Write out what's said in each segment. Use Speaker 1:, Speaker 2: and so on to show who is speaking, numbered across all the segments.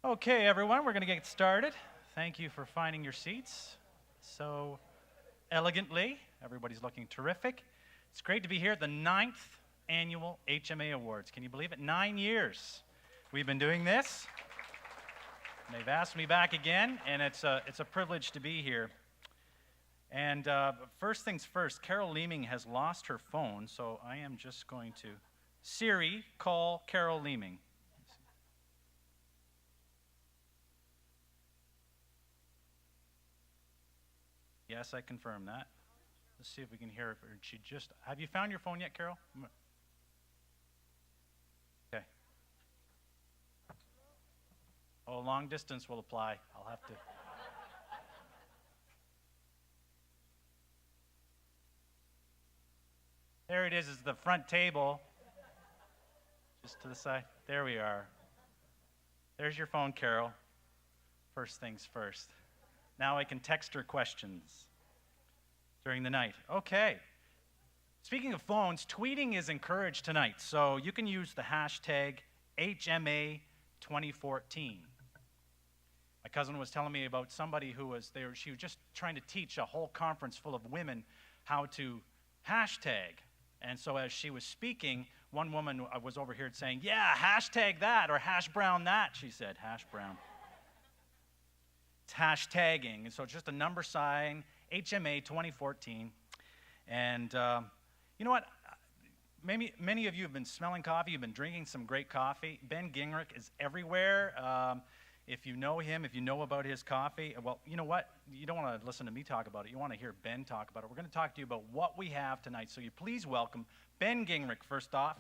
Speaker 1: Okay, everyone, we're going to get started. Thank you for finding your seats so elegantly. Everybody's looking terrific. It's great to be here at the 9th Annual HMA Awards. Can you believe it? 9 years we've been doing this. And they've asked me back again, and it's a privilege to be here. And first things first, Carol Leeming has lost her phone, so I am just going to Siri, call Carol Leeming. Yes, I confirm that. Let's see if we can hear her. Have you found your phone yet, Carol? Okay. Oh, long distance will apply. I'll have to. There it is the front table. Just to the side. There we are. There's your phone, Carol. First things first. Now I can text her questions during the night. Okay. Speaking of phones, tweeting is encouraged tonight, so you can use the hashtag HMA 2014. My cousin was telling me about somebody who was there. She was just trying to teach a whole conference full of women how to hashtag. And so as she was speaking, one woman was overheard saying, "Yeah, hashtag that," or "hash brown that," she said. Hash brown. It's hashtagging, and so it's just a number sign, HMA 2014. And you know what? Many of you have been smelling coffee. You've been drinking some great coffee. Ben Gingrich is everywhere. If you know him, if you know about his coffee, well, you know what? You don't want to listen to me talk about it. You want to hear Ben talk about it. We're going to talk to you about what we have tonight. So you please welcome Ben Gingrich first off.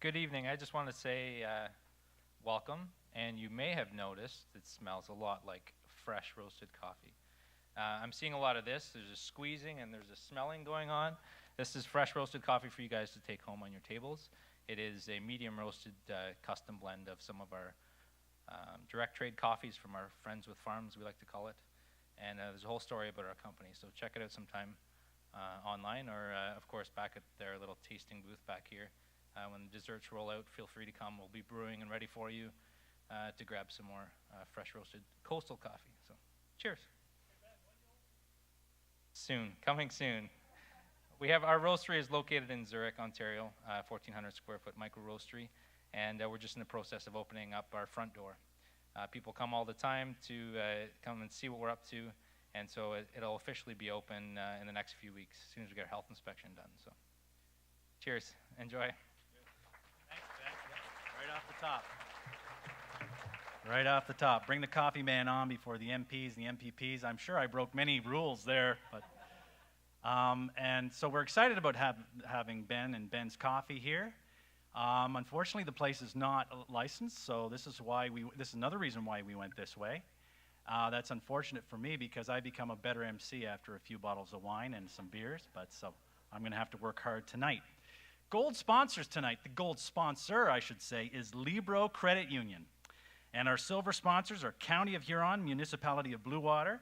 Speaker 2: Good evening. I just want to say welcome, and you may have noticed it smells a lot like fresh roasted coffee. I'm seeing a lot of this. There's a squeezing and there's a smelling going on. This is fresh roasted coffee for you guys to take home on your tables. It is a medium roasted custom blend of some of our direct trade coffees from our Friends with Farms, we like to call it. And there's a whole story about our company, so check it out sometime online or, of course, back at their little tasting booth back here. When the desserts roll out, feel free to come. We'll be brewing and ready for you to grab some more fresh roasted coastal coffee. So, cheers. Soon, coming soon. We have our roastery is located in Zurich, Ontario, 1,400 square foot micro roastery, and we're just in the process of opening up our front door. People come all the time to come and see what we're up to, and so it'll officially be open in the next few weeks as soon as we get our health inspection done. So, cheers. Enjoy.
Speaker 1: Right off the top. Right off the top. Bring the coffee man on before the MPs and the MPPs. I'm sure I broke many rules there, but and so we're excited about having Ben and Ben's Coffee here. Unfortunately, the place is not licensed, so this is another reason why we went this way. That's unfortunate for me because I become a better MC after a few bottles of wine and some beers, but so I'm going to have to work hard tonight. Gold sponsors tonight, the gold sponsor, I should say, is Libro Credit Union. And our silver sponsors are County of Huron, Municipality of Bluewater,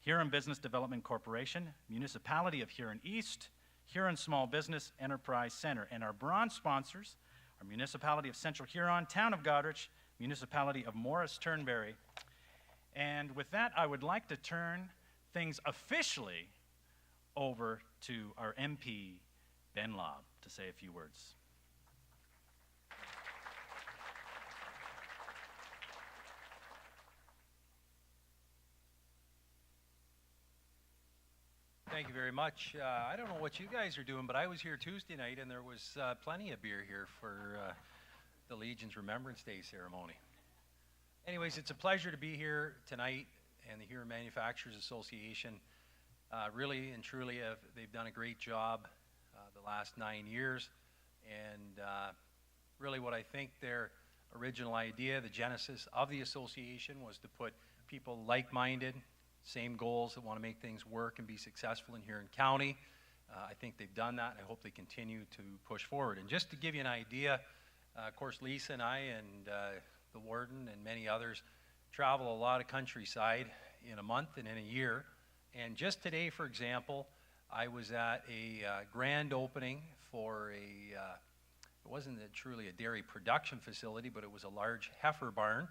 Speaker 1: Huron Business Development Corporation, Municipality of Huron East, Huron Small Business Enterprise Center. And our bronze sponsors are Municipality of Central Huron, Town of Goderich, Municipality of Morris Turnberry. And with that, I would like to turn things officially over to our MP, Ben Lobb, to say a few words.
Speaker 3: Thank you very much. I don't know what you guys are doing, but I was here Tuesday night and there was plenty of beer here for the Legion's Remembrance Day ceremony. Anyways, it's a pleasure to be here tonight, and the Huron Manufacturers Association really and truly they've done a great job the last 9 years, and really what I think their original idea, the genesis of the association, was to put people like-minded, same goals, that want to make things work and be successful in Huron County. I think they've done that, and I hope they continue to push forward. And just to give you an idea, of course, Lisa and I and the warden and many others travel a lot of countryside in a month and in a year. And just today, for example, I was at a grand opening for it wasn't truly a dairy production facility, but it was a large heifer barn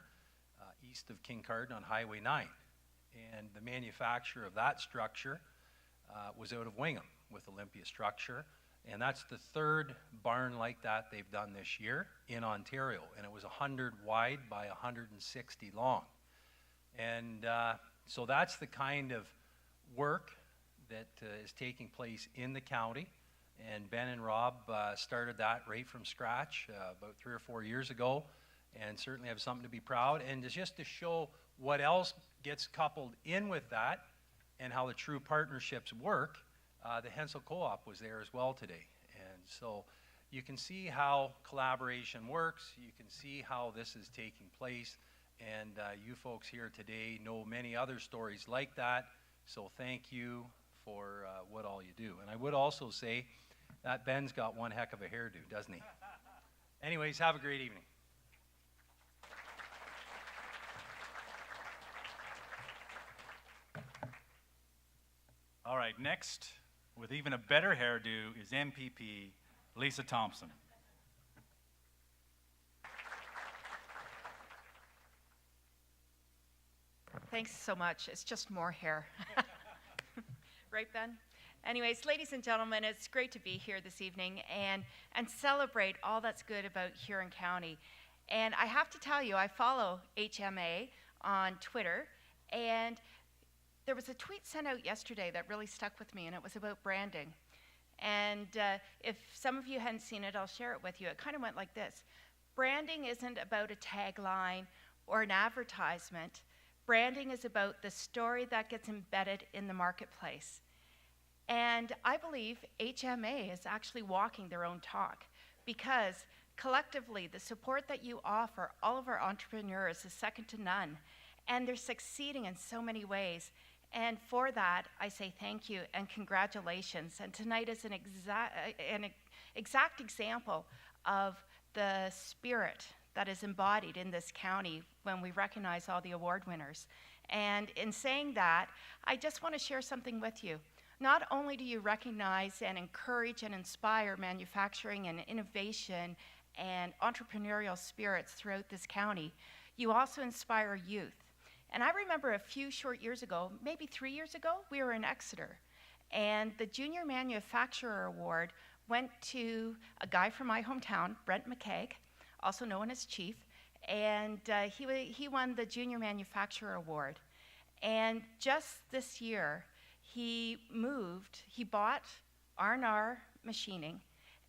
Speaker 3: east of Kincardine on Highway 9. And the manufacturer of that structure was out of Wingham with Olympia Structure. And that's the third barn like that they've done this year in Ontario. And it was 100 wide by 160 long. And so that's the kind of work that is taking place in the county. And Ben and Rob started that right from scratch about 3 or 4 years ago, and certainly have something to be proud. And just to show what else gets coupled in with that and how the true partnerships work, the Hensall Co-op was there as well today. And so you can see how collaboration works. You can see how this is taking place. And you folks here today know many other stories like that. So thank you for what all you do. And I would also say that Ben's got one heck of a hairdo, doesn't he? Anyways, have a great evening.
Speaker 1: All right, next, with even a better hairdo, is MPP Lisa Thompson.
Speaker 4: Thanks so much. It's just more hair. Right, Ben? Anyways, ladies and gentlemen, it's great to be here this evening and celebrate all that's good about Huron County. And I have to tell you, I follow HMA on Twitter, and there was a tweet sent out yesterday that really stuck with me, and it was about branding. And if some of you hadn't seen it, I'll share it with you. It kind of went like this. Branding isn't about a tagline or an advertisement. Branding is about the story that gets embedded in the marketplace. And I believe HMA is actually walking their own talk, because collectively the support that you offer all of our entrepreneurs is second to none, and they're succeeding in so many ways. And for that, I say thank you and congratulations. And tonight is an exact example of the spirit that is embodied in this county when we recognize all the award winners. And in saying that, I just want to share something with you. Not only do you recognize and encourage and inspire manufacturing and innovation and entrepreneurial spirits throughout this county, you also inspire youth. And I remember a few short years ago, maybe 3 years ago, we were in Exeter, and the Junior Manufacturer Award went to a guy from my hometown, Brent McKeag, also known as Chief, and he won the Junior Manufacturer Award. And just this year, he bought R&R Machining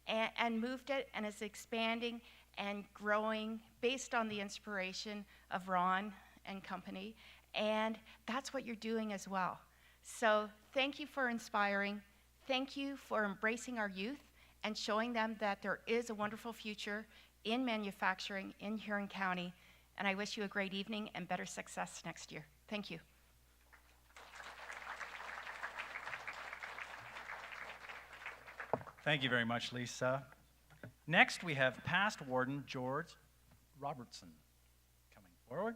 Speaker 4: and moved it, and is expanding and growing based on the inspiration of Ron and company, and that's what you're doing as well. So thank you for inspiring. Thank you for embracing our youth and showing them that there is a wonderful future in manufacturing in Huron County, and I wish you a great evening and better success next year. Thank you.
Speaker 1: Thank you very much, Lisa. Next, we have past warden George Robertson coming forward.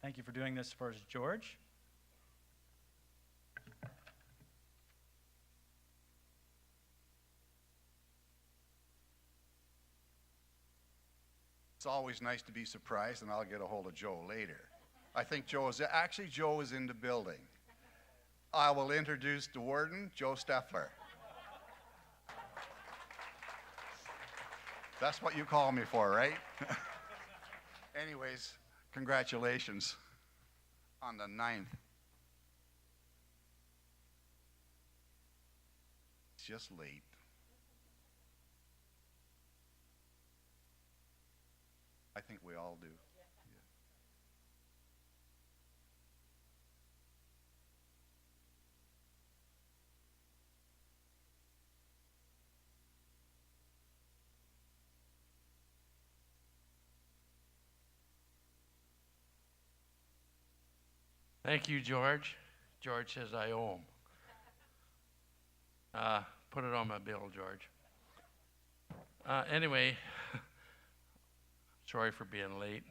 Speaker 1: Thank you for doing this for us, George.
Speaker 5: It's always nice to be surprised, and I'll get a hold of Joe later. I think Joe is in the building. I will introduce the warden, Joe Steffler. That's what you call me for, right? Anyways, congratulations on the 9th. It's just late. I think we all do. Yeah.
Speaker 6: Thank you, George. George says I owe him. Put it on my bill, George. Anyway, sorry for being late.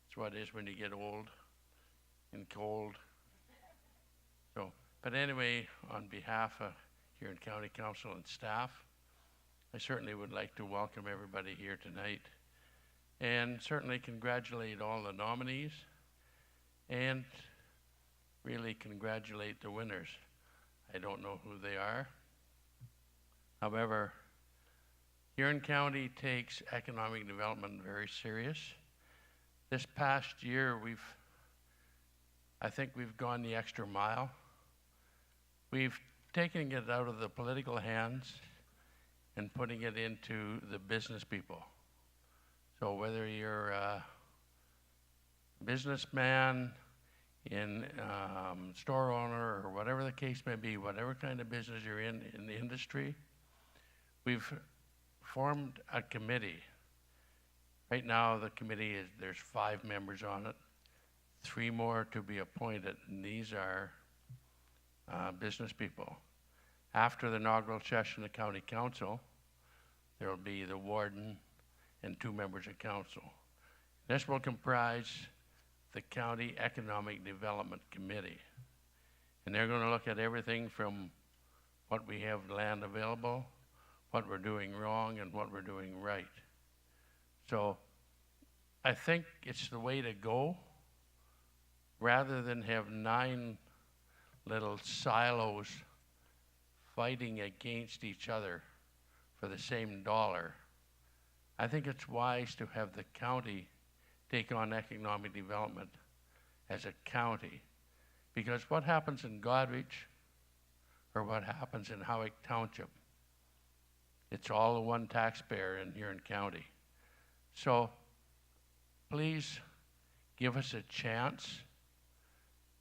Speaker 6: It's what it is when you get old and cold. So, but anyway, on behalf of Huron County Council and staff. I certainly would like to welcome everybody here tonight and certainly congratulate all the nominees and really congratulate the winners. I don't know who they are. However, Huron County takes economic development very serious. This past year, I think we've gone the extra mile. We've taken it out of the political hands and putting it into the business people. So whether you're a businessman, store owner, or whatever the case may be, whatever kind of business you're in the industry, we've formed a committee. Right now, the committee there's 5 members on it, 3 more to be appointed, and these are business people. After the inaugural session of County Council, there will be the warden and 2 members of council. This will comprise the County Economic Development Committee. And they're going to look at everything from what we have land available, what we're doing wrong, and what we're doing right. So I think it's the way to go, rather than have 9 little silos fighting against each other for the same dollar. I think it's wise to have the county take on economic development as a county, because what happens in Goderich or what happens in Howick Township, it's all the one taxpayer in Huron County. So please give us a chance.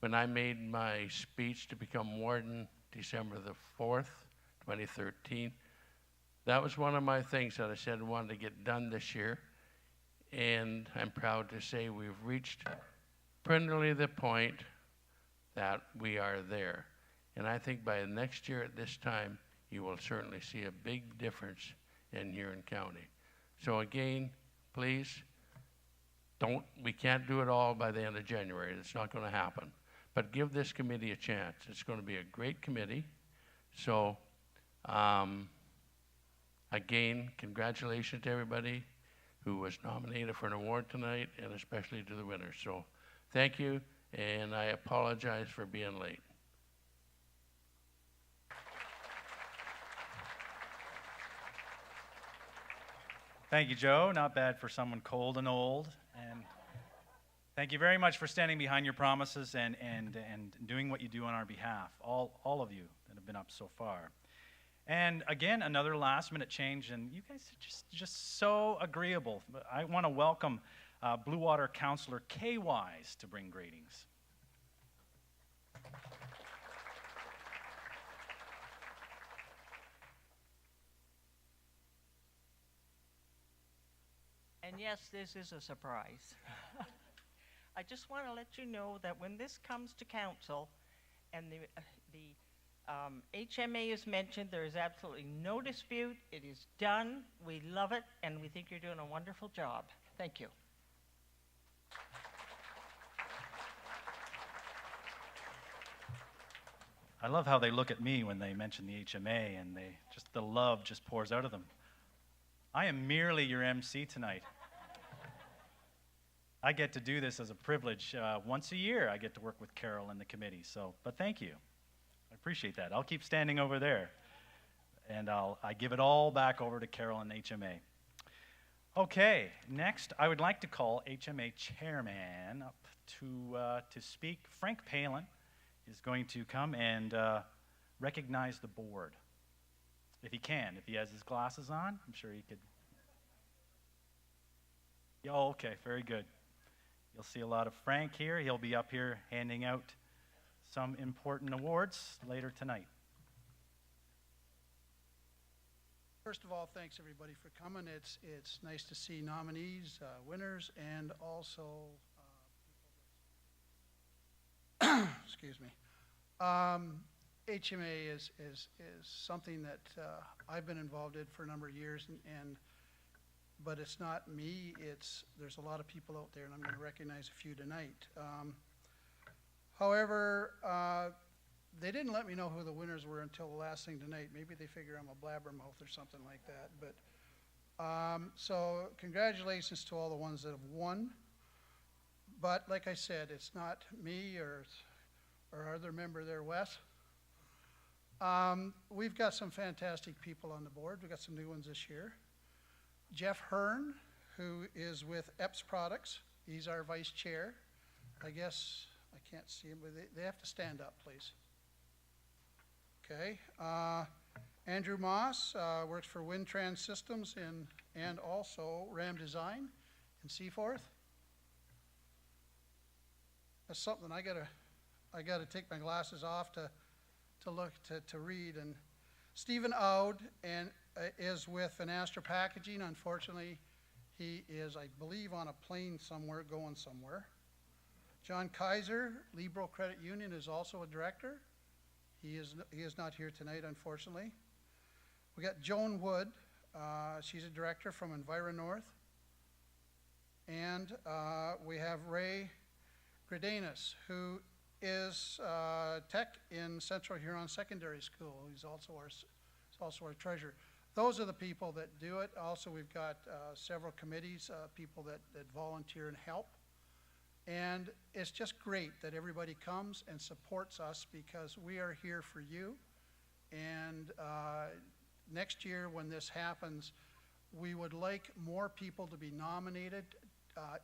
Speaker 6: When I made my speech to become warden December the 4th, 2013, that was one of my things that I said I wanted to get done this year. And I'm proud to say we've reached practically the point that we are there. And I think by next year at this time, you will certainly see a big difference in Huron County. So again, please, we can't do it all by the end of January. It's not going to happen. But give this committee a chance. It's going to be a great committee. So again, congratulations to everybody who was nominated for an award tonight, and especially to the winners. So thank you, and I apologize for being late.
Speaker 1: Thank you, Joe. Not bad for someone cold and old. And thank you very much for standing behind your promises and doing what you do on our behalf, all of you that have been up so far. And again, another last-minute change, and you guys are just so agreeable. I want to welcome Blue Water Councillor Kay Wise to bring greetings.
Speaker 7: And yes, this is a surprise. I just want to let you know that when this comes to council and the HMA is mentioned, there is absolutely no dispute. It is done. We love it, and we think you're doing a wonderful job. Thank you.
Speaker 1: I love how they look at me when they mention the HMA, and the love just pours out of them. I am merely your MC tonight. I get to do this as a privilege. Once a year, I get to work with Carol and the committee. But thank you. I appreciate that. I'll keep standing over there, and I give it all back over to Carol and HMA. Okay, next I would like to call HMA Chairman up to speak. Frank Palin is going to come and recognize the board. If he can, if he has his glasses on, I'm sure he could. Oh, okay, very good. You'll see a lot of Frank here. He'll be up here handing out some important awards later tonight.
Speaker 8: First of all, thanks everybody for coming. It's nice to see nominees, winners, and also excuse me. HMA is something that I've been involved in for a number of years, but it's not me. There's a lot of people out there, and I'm going to recognize a few tonight. However, They didn't let me know who the winners were until the last thing tonight. Maybe they figure I'm a blabbermouth or something like that. But so congratulations to all the ones that have won. But like I said, it's not me or our other member there, Wes. We've got some fantastic people on the board. We've got some new ones this year. Jeff Hearn, who is with Epps Products. He's our vice chair. I guess I can't see him, but they have to stand up, please. Okay. Andrew Moss works for Windtrans Systems and also Ram Design in Seaforth. That's something I gotta take my glasses off to look to read. And Stephen Aud is with Finastra Packaging. Unfortunately, he is, I believe, on a plane somewhere, going somewhere. John Kaiser, Libro Credit Union, is also a director. He is not here tonight, unfortunately. We got Joan Wood. She's a director from EnviroNorth. And we have Ray Gredanis, who is tech in Central Huron Secondary School. He's also our treasurer. Those are the people that do it. Also, we've got several committees, people that volunteer and help. And it's just great that everybody comes and supports us because we are here for you. And next year when this happens, we would like more people to be nominated,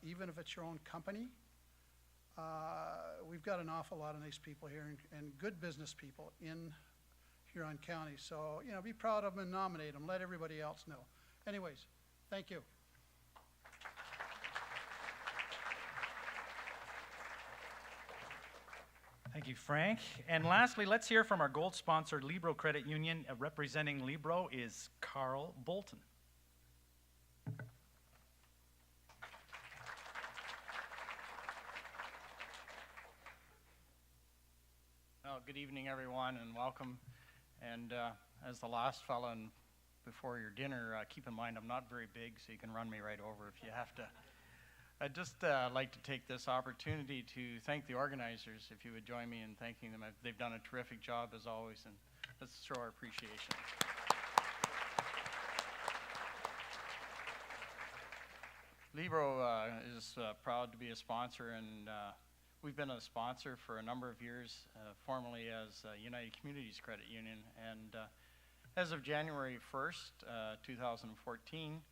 Speaker 8: even if it's your own company. We've got an awful lot of nice people here and good business people in Huron County. So, you know, be proud of them and nominate them. Let everybody else know. Anyways, thank you.
Speaker 1: Thank you, Frank. And lastly, let's hear from our gold-sponsored Libro Credit Union. Representing Libro is Carl Bolton.
Speaker 9: Well, good evening, everyone, and welcome. And as the last fellow and before your dinner, keep in mind I'm not very big, so you can run me right over if you have to. I'd just like to take this opportunity to thank the organizers, if you would join me in thanking them. They've done a terrific job, as always, and let's show our appreciation. Libro is proud to be a sponsor, and we've been a sponsor for a number of years, formerly as United Communities Credit Union, and as of January 1st, 2014,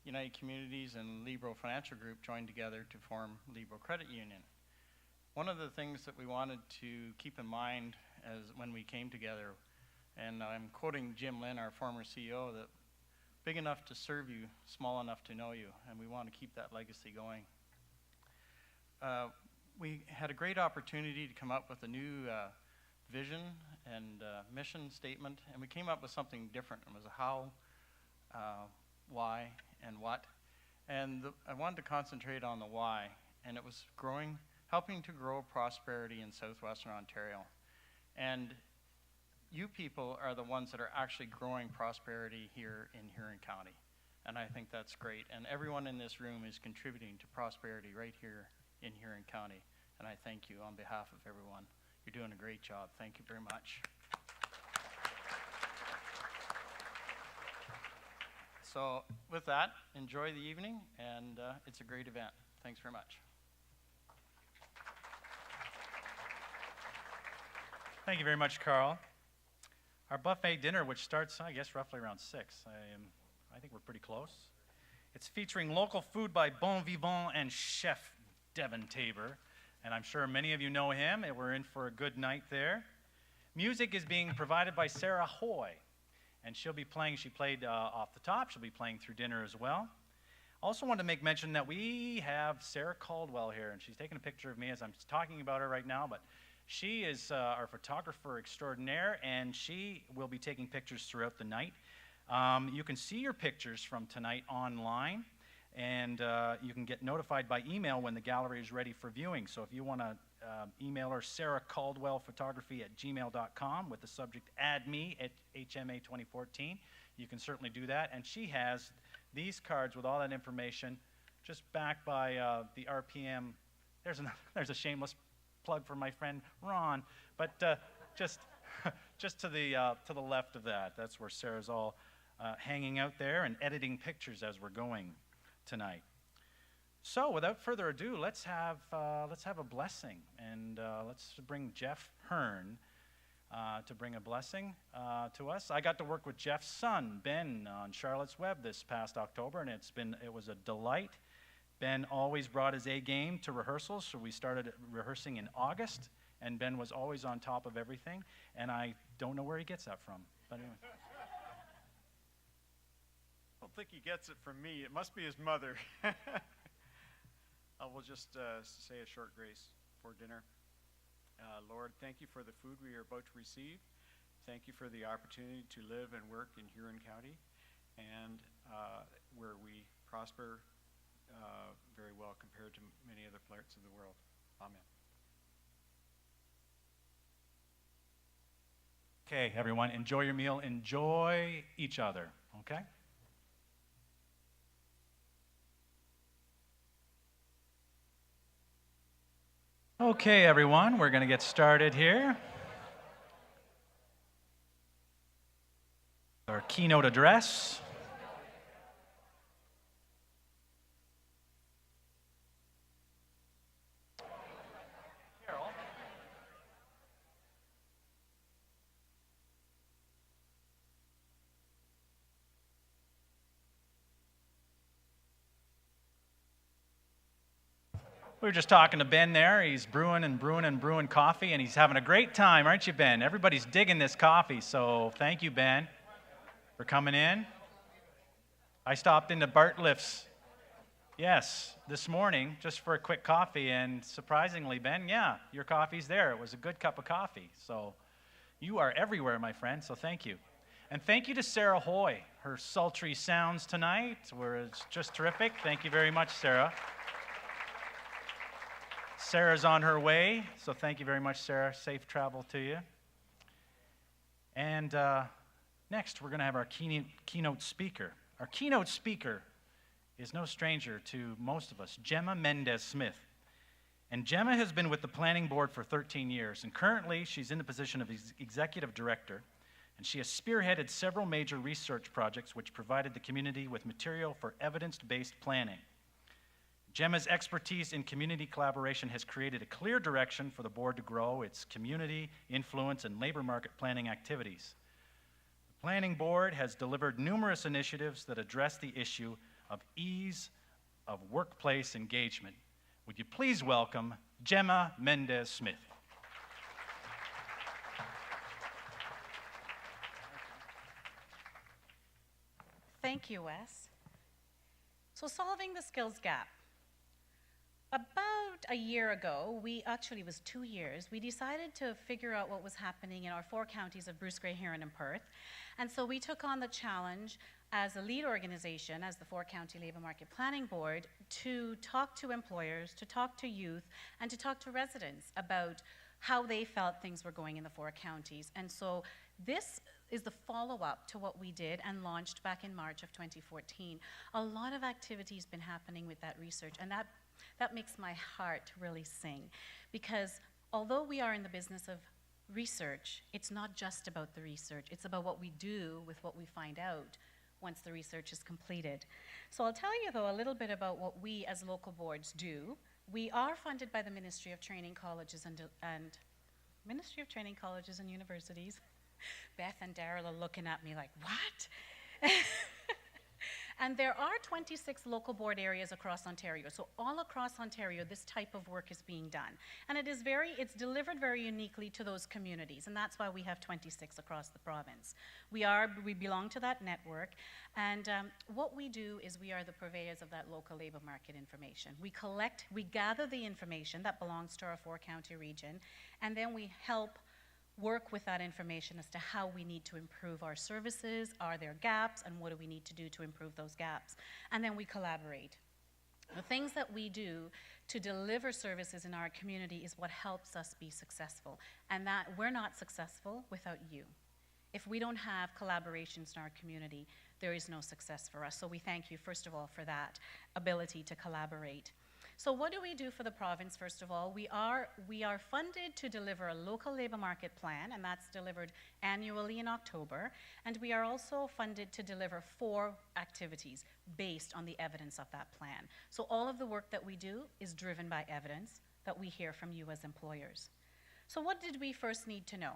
Speaker 9: United Communities and Libro Financial Group joined together to form Libro Credit Union. One of the things that we wanted to keep in mind as when we came together, and I'm quoting Jim Lynn, our former CEO, that big enough to serve you, small enough to know you, and we want to keep that legacy going. We had a great opportunity to come up with a new vision and mission statement, and we came up with something different. It was a how, why, and what. And I wanted to concentrate on the why, and it was helping to grow prosperity in southwestern Ontario. And you people are the ones that are actually growing prosperity here in Huron County. And I think that's great. And everyone in this room is contributing to prosperity right here in Huron County. And I thank you on behalf of everyone. You're doing a great job. Thank you very much. So with that, enjoy the evening, and it's a great event. Thanks very much.
Speaker 1: Thank you very much, Carl. Our buffet dinner, which starts, I guess, roughly around 6. I think we're pretty close. It's featuring local food by Bon Vivant and Chef Devin Tabor, and I'm sure many of you know him, and we're in for a good night there. Music is being provided by Sarah Hoy, and she'll be playing, she played off the top, she'll be playing through dinner as well. Also want to make mention that we have Sarah Caldwell here, and she's taking a picture of me as I'm talking about her right now, but she is our photographer extraordinaire, and she will be taking pictures throughout the night. You can see your pictures from tonight online, and you can get notified by email when the gallery is ready for viewing. So if you want to email her, sarahcaldwellphotography@gmail.com with the subject "Add Me" at HMA 2014. You can certainly do that. And she has these cards with all that information, just backed by the RPM. There's a shameless plug for my friend Ron, but just just to the left of that. That's where Sarah's all hanging out there and editing pictures as we're going tonight. So without further ado, let's have a blessing, and let's bring Jeff Hearn to bring a blessing to us. I got to work with Jeff's son, Ben, on Charlotte's Web this past October, and it was a delight. Ben always brought his A game to rehearsals, so we started rehearsing in August, and Ben was always on top of everything, and I don't know where he gets that from, but anyway.
Speaker 10: I don't think he gets it from me. It must be his mother. I will just say a short grace for dinner. Lord, thank you for the food we are about to receive. Thank you for the opportunity to live and work in Huron County, and where we prosper very well compared to many other parts of the world. Amen.
Speaker 1: Okay, everyone, enjoy your meal. Enjoy each other, okay? Okay, everyone, we're going to get started here. Our keynote address. We were just talking to Ben there. He's brewing and brewing and brewing coffee, and he's having a great time, aren't you, Ben? Everybody's digging this coffee, so thank you, Ben, for coming in. I stopped into Bartliff's, yes, this morning, just for a quick coffee, and surprisingly, Ben, yeah, your coffee's there. It was a good cup of coffee, so you are everywhere, my friend, so thank you. And thank you to Sarah Hoy. Her sultry sounds tonight were just terrific. Thank you very much, Sarah. Sarah's on her way, so thank you very much, Sarah. Safe travel to you. And next, we're going to have our keynote speaker. Our keynote speaker is no stranger to most of us, Gemma Mendez-Smith. And Gemma has been with the Planning Board for 13 years, and currently she's in the position of Executive Director, and she has spearheaded several major research projects which provided the community with material for evidence-based planning. Gemma's expertise in community collaboration has created a clear direction for the board to grow its community, influence, and labor market planning activities. The Planning Board has delivered numerous initiatives that address the issue of ease of workplace engagement. Would you please welcome Gemma Mendez-Smith.
Speaker 11: Thank you, Wes. So solving the skills gap. About a year ago, it was 2 years, we decided to figure out what was happening in our 4 counties of Bruce Grey, Huron, and Perth. And so we took on the challenge as a lead organization, as the 4-County Labor Market Planning Board, to talk to employers, to talk to youth, and to talk to residents about how they felt things were going in the 4 counties. And so this is the follow-up to what we did and launched back in March of 2014. A lot of activity has been happening with that research, and that makes my heart really sing, because although we are in the business of research, it's not just about the research, it's about what we do with what we find out once the research is completed. So I'll tell you, though, a little bit about what we as local boards do. We are funded by the Ministry of Training Colleges and Universities. Beth and Daryl are looking at me like, what? And there are 26 local board areas across Ontario. So all across Ontario, this type of work is being done. And it's delivered very uniquely to those communities, and that's why we have 26 across the province. We belong to that network, and what we do is we are the purveyors of that local labor market information. We gather the information that belongs to our 4-county region, and then we help work with that information as to how we need to improve our services, are there gaps, and what do we need to do to improve those gaps. And then we collaborate. The things that we do to deliver services in our community is what helps us be successful, and that we're not successful without you. If we don't have collaborations in our community, there is no success for us. So we thank you, first of all, for that ability to collaborate. So what do we do for the province, first of all? We are funded to deliver a local labor market plan, and that's delivered annually in October. And we are also funded to deliver 4 activities based on the evidence of that plan. So all of the work that we do is driven by evidence that we hear from you as employers. So what did we first need to know?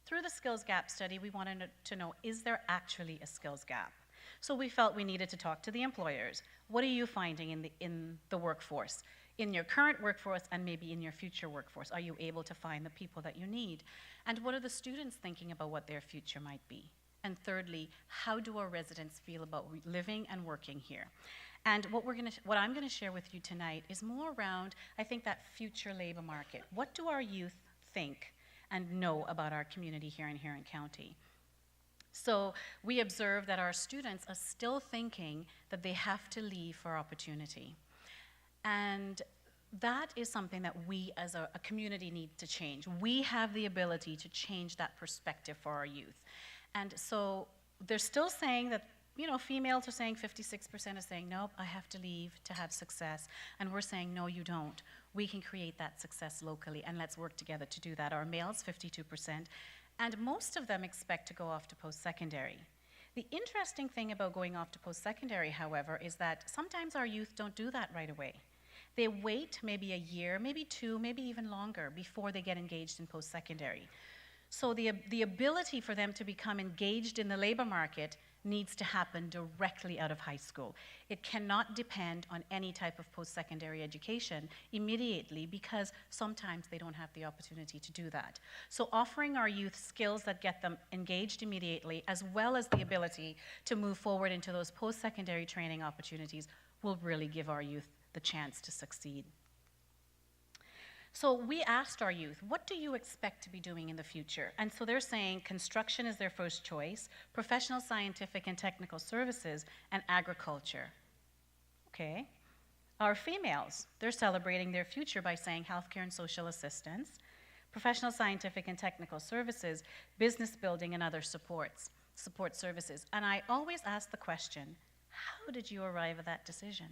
Speaker 11: Through the skills gap study, we wanted to know, is there actually a skills gap? So we felt we needed to talk to the employers. What are you finding in the workforce? In your current workforce and maybe in your future workforce, are you able to find the people that you need? And what are the students thinking about what their future might be? And thirdly, how do our residents feel about living and working here? And what I'm going to share with you tonight is more around, I think, that future labor market. What do our youth think and know about our community here in Huron County? So we observe that our students are still thinking that they have to leave for opportunity. And that is something that we as a community need to change. We have the ability to change that perspective for our youth. And so they're still saying that, you know, females are saying 56% are saying, nope, I have to leave to have success. And we're saying, no, you don't. We can create that success locally, and let's work together to do that. Our males, 52%. And most of them expect to go off to post-secondary. The interesting thing about going off to post-secondary, however, is that sometimes our youth don't do that right away. They wait maybe a year, maybe 2, maybe even longer before they get engaged in post-secondary. So the ability for them to become engaged in the labor market needs to happen directly out of high school. It cannot depend on any type of post-secondary education immediately, because sometimes they don't have the opportunity to do that. So offering our youth skills that get them engaged immediately, as well as the ability to move forward into those post-secondary training opportunities, will really give our youth the chance to succeed. So we asked our youth, what do you expect to be doing in the future? And so they're saying construction is their first choice, professional, scientific, and technical services, and agriculture. Okay. Our females, they're celebrating their future by saying healthcare and social assistance, professional, scientific, and technical services, business building, and other support services. And I always ask the question, how did you arrive at that decision?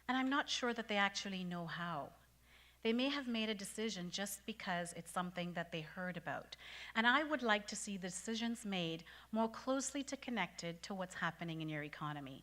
Speaker 11: And I'm not sure that they actually know how. They may have made a decision just because it's something that they heard about. And I would like to see the decisions made more closely connected to what's happening in your economy.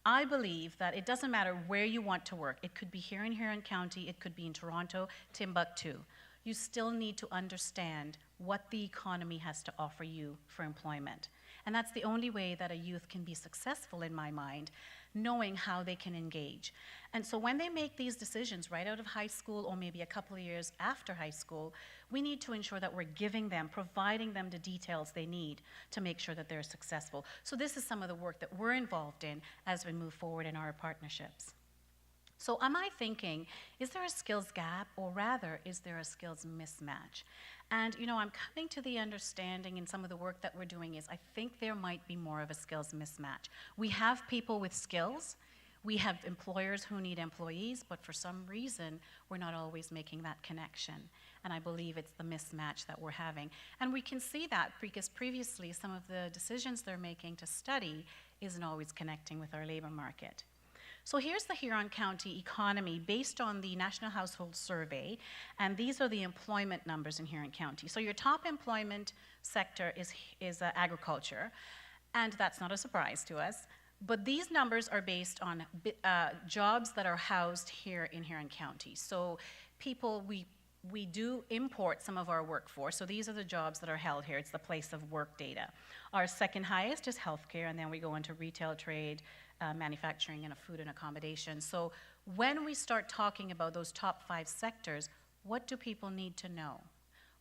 Speaker 11: I believe that it doesn't matter where you want to work. It could be here in Huron County, it could be in Toronto, Timbuktu. You still need to understand what the economy has to offer you for employment. And that's the only way that a youth can be successful, in my mind, knowing how they can engage. And so when they make these decisions right out of high school, or maybe a couple of years after high school, we need to ensure that we're giving them, providing them the details they need to make sure that they're successful. So this is some of the work that we're involved in as we move forward in our partnerships. So am I thinking, is there a skills gap, or rather, is there a skills mismatch? And, you know, I'm coming to the understanding in some of the work that we're doing is I think there might be more of a skills mismatch. We have people with skills, we have employers who need employees, but for some reason, we're not always making that connection. And I believe it's the mismatch that we're having. And we can see that because previously, some of the decisions they're making to study isn't always connecting with our labor market. So here's the Huron County economy based on the National Household Survey, and these are the employment numbers in Huron County. So your top employment sector is agriculture, and that's not a surprise to us. But these numbers are based on jobs that are housed here in Huron County. So people, we do import some of our workforce, so these are the jobs that are held here. It's the place of work data. Our second highest is healthcare, and then we go into retail, trade, manufacturing, and food and accommodation. So when we start talking about those top 5 sectors, what do people need to know?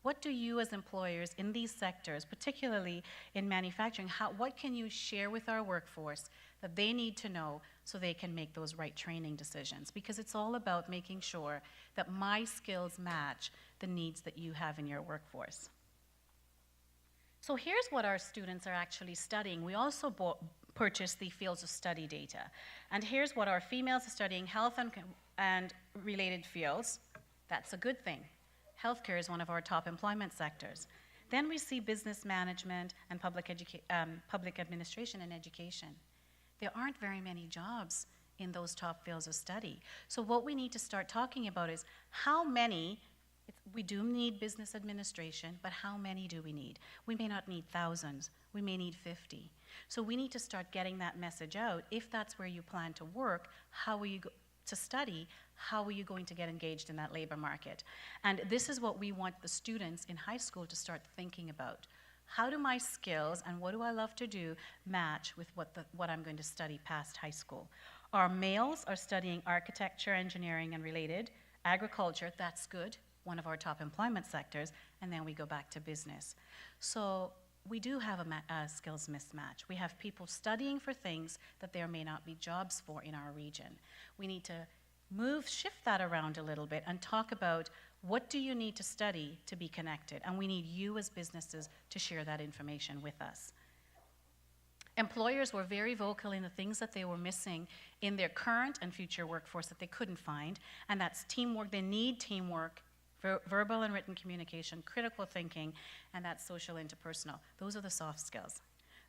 Speaker 11: What do you as employers in these sectors, particularly in manufacturing, what can you share with our workforce that they need to know so they can make those right training decisions? Because it's all about making sure that my skills match the needs that you have in your workforce. So here's what our students are actually studying. We also purchased the fields of study data. And here's what our females are studying, health and related fields. That's a good thing. Healthcare is one of our top employment sectors. Then we see business management and public administration and education. There aren't very many jobs in those top fields of study. So what we need to start talking about is how many, we do need business administration, but how many do we need? We may not need thousands, we may need 50. So we need to start getting that message out. If that's where you plan to work, how are you to study, how are you going to get engaged in that labor market? And this is what we want the students in high school to start thinking about. How do my skills and what do I love to do match with what I'm going to study past high school? Our males are studying architecture, engineering, and related. Agriculture, that's good, one of our top employment sectors, and then we go back to business. So we do have a skills mismatch. We have people studying for things that there may not be jobs for in our region. We need to shift that around a little bit and talk about what do you need to study to be connected, and we need you as businesses to share that information with us. Employers were very vocal in the things that they were missing in their current and future workforce that they couldn't find, and that's teamwork. They need teamwork, verbal and written communication, critical thinking, and that's social interpersonal. Those are the soft skills.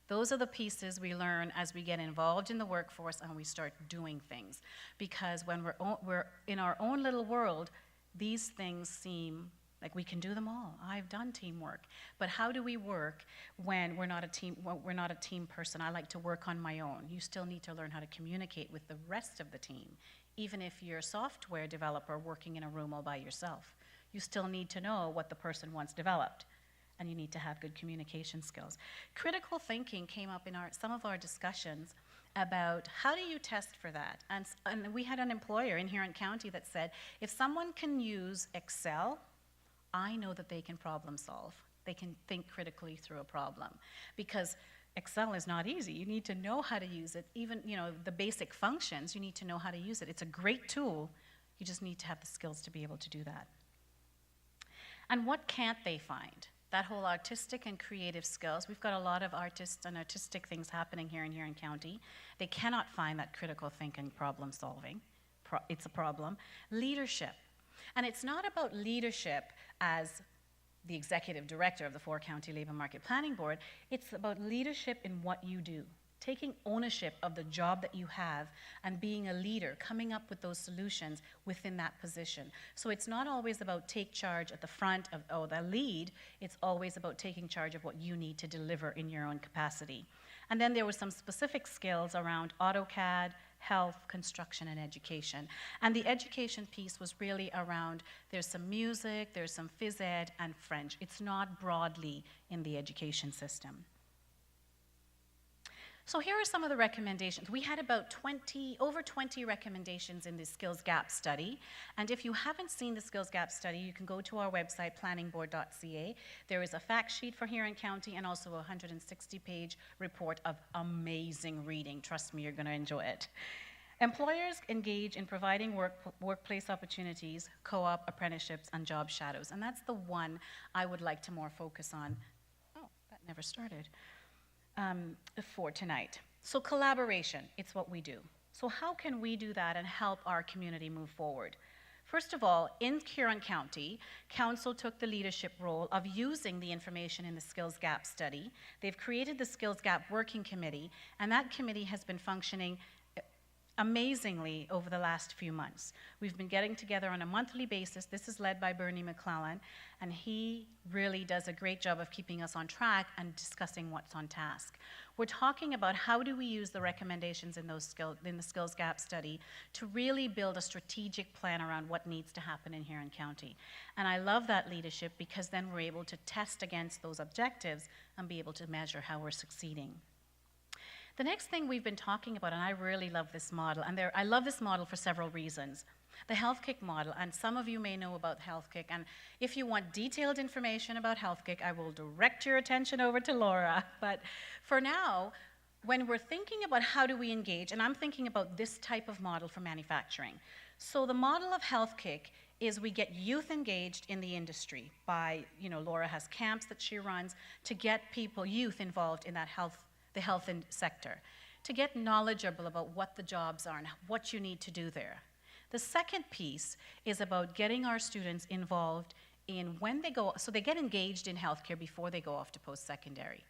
Speaker 11: Those are the pieces we learn as we get involved in the workforce and we start doing things. Because when we're in our own little world, these things seem like we can do them all. I've done teamwork. But how do we work when we're not a team person? I like to work on my own. You still need to learn how to communicate with the rest of the team. Even if you're a software developer working in a room all by yourself, you still need to know what the person wants developed, and you need to have good communication skills. Critical thinking came up in some of our discussions about how do you test for that? And we had an employer in Huron County that said, if someone can use Excel, I know that they can problem solve. They can think critically through a problem. Because Excel is not easy. You need to know how to use it. Even, the basic functions, you need to know how to use it. It's a great tool. You just need to have the skills to be able to do that. And what can't they find? That whole artistic and creative skills. We've got a lot of artists and artistic things happening here in Huron County. They cannot find that critical thinking, problem solving. It's a problem. Leadership. And it's not about leadership as the executive director of the 4-County Labor Market Planning Board. It's about leadership in what you do. Taking ownership of the job that you have and being a leader, coming up with those solutions within that position. So it's not always about take charge at the front of the lead, it's always about taking charge of what you need to deliver in your own capacity. And then there were some specific skills around AutoCAD, health, construction, and education. And the education piece was really around, there's some music, there's some phys ed, and French. It's not broadly in the education system. So here are some of the recommendations. We had over 20 recommendations in the Skills Gap study. And if you haven't seen the Skills Gap study, you can go to our website, planningboard.ca. There is a fact sheet for Huron County and also a 160-page report of amazing reading. Trust me, you're going to enjoy it. Employers engage in providing workplace opportunities, co-op apprenticeships, and job shadows. And that's the one I would like to more focus on. Oh, that never started. For tonight. So collaboration, it's what we do. So how can we do that and help our community move forward? First of all, in Huron County, Council took the leadership role of using the information in the Skills Gap study. They've created the Skills Gap Working Committee, and that committee has been functioning amazingly over the last few months. We've been getting together on a monthly basis. This is led by Bernie McClellan, and he really does a great job of keeping us on track and discussing what's on task. We're talking about how do we use the recommendations in the Skills Gap study to really build a strategic plan around what needs to happen in Huron County. And I love that leadership because then we're able to test against those objectives and be able to measure how we're succeeding. The next thing we've been talking about, and I really love this model, and I love this model for several reasons. The Health Kick model, and some of you may know about Health Kick, and if you want detailed information about Health Kick, I will direct your attention over to Laura. But for now, when we're thinking about how do we engage, and I'm thinking about this type of model for manufacturing. So the model of Health Kick is we get youth engaged in the industry by, Laura has camps that she runs to get youth involved in that the health sector, to get knowledgeable about what the jobs are and what you need to do there. The second piece is about getting our students involved in when they go, so they get engaged in healthcare before they go off to post-secondary.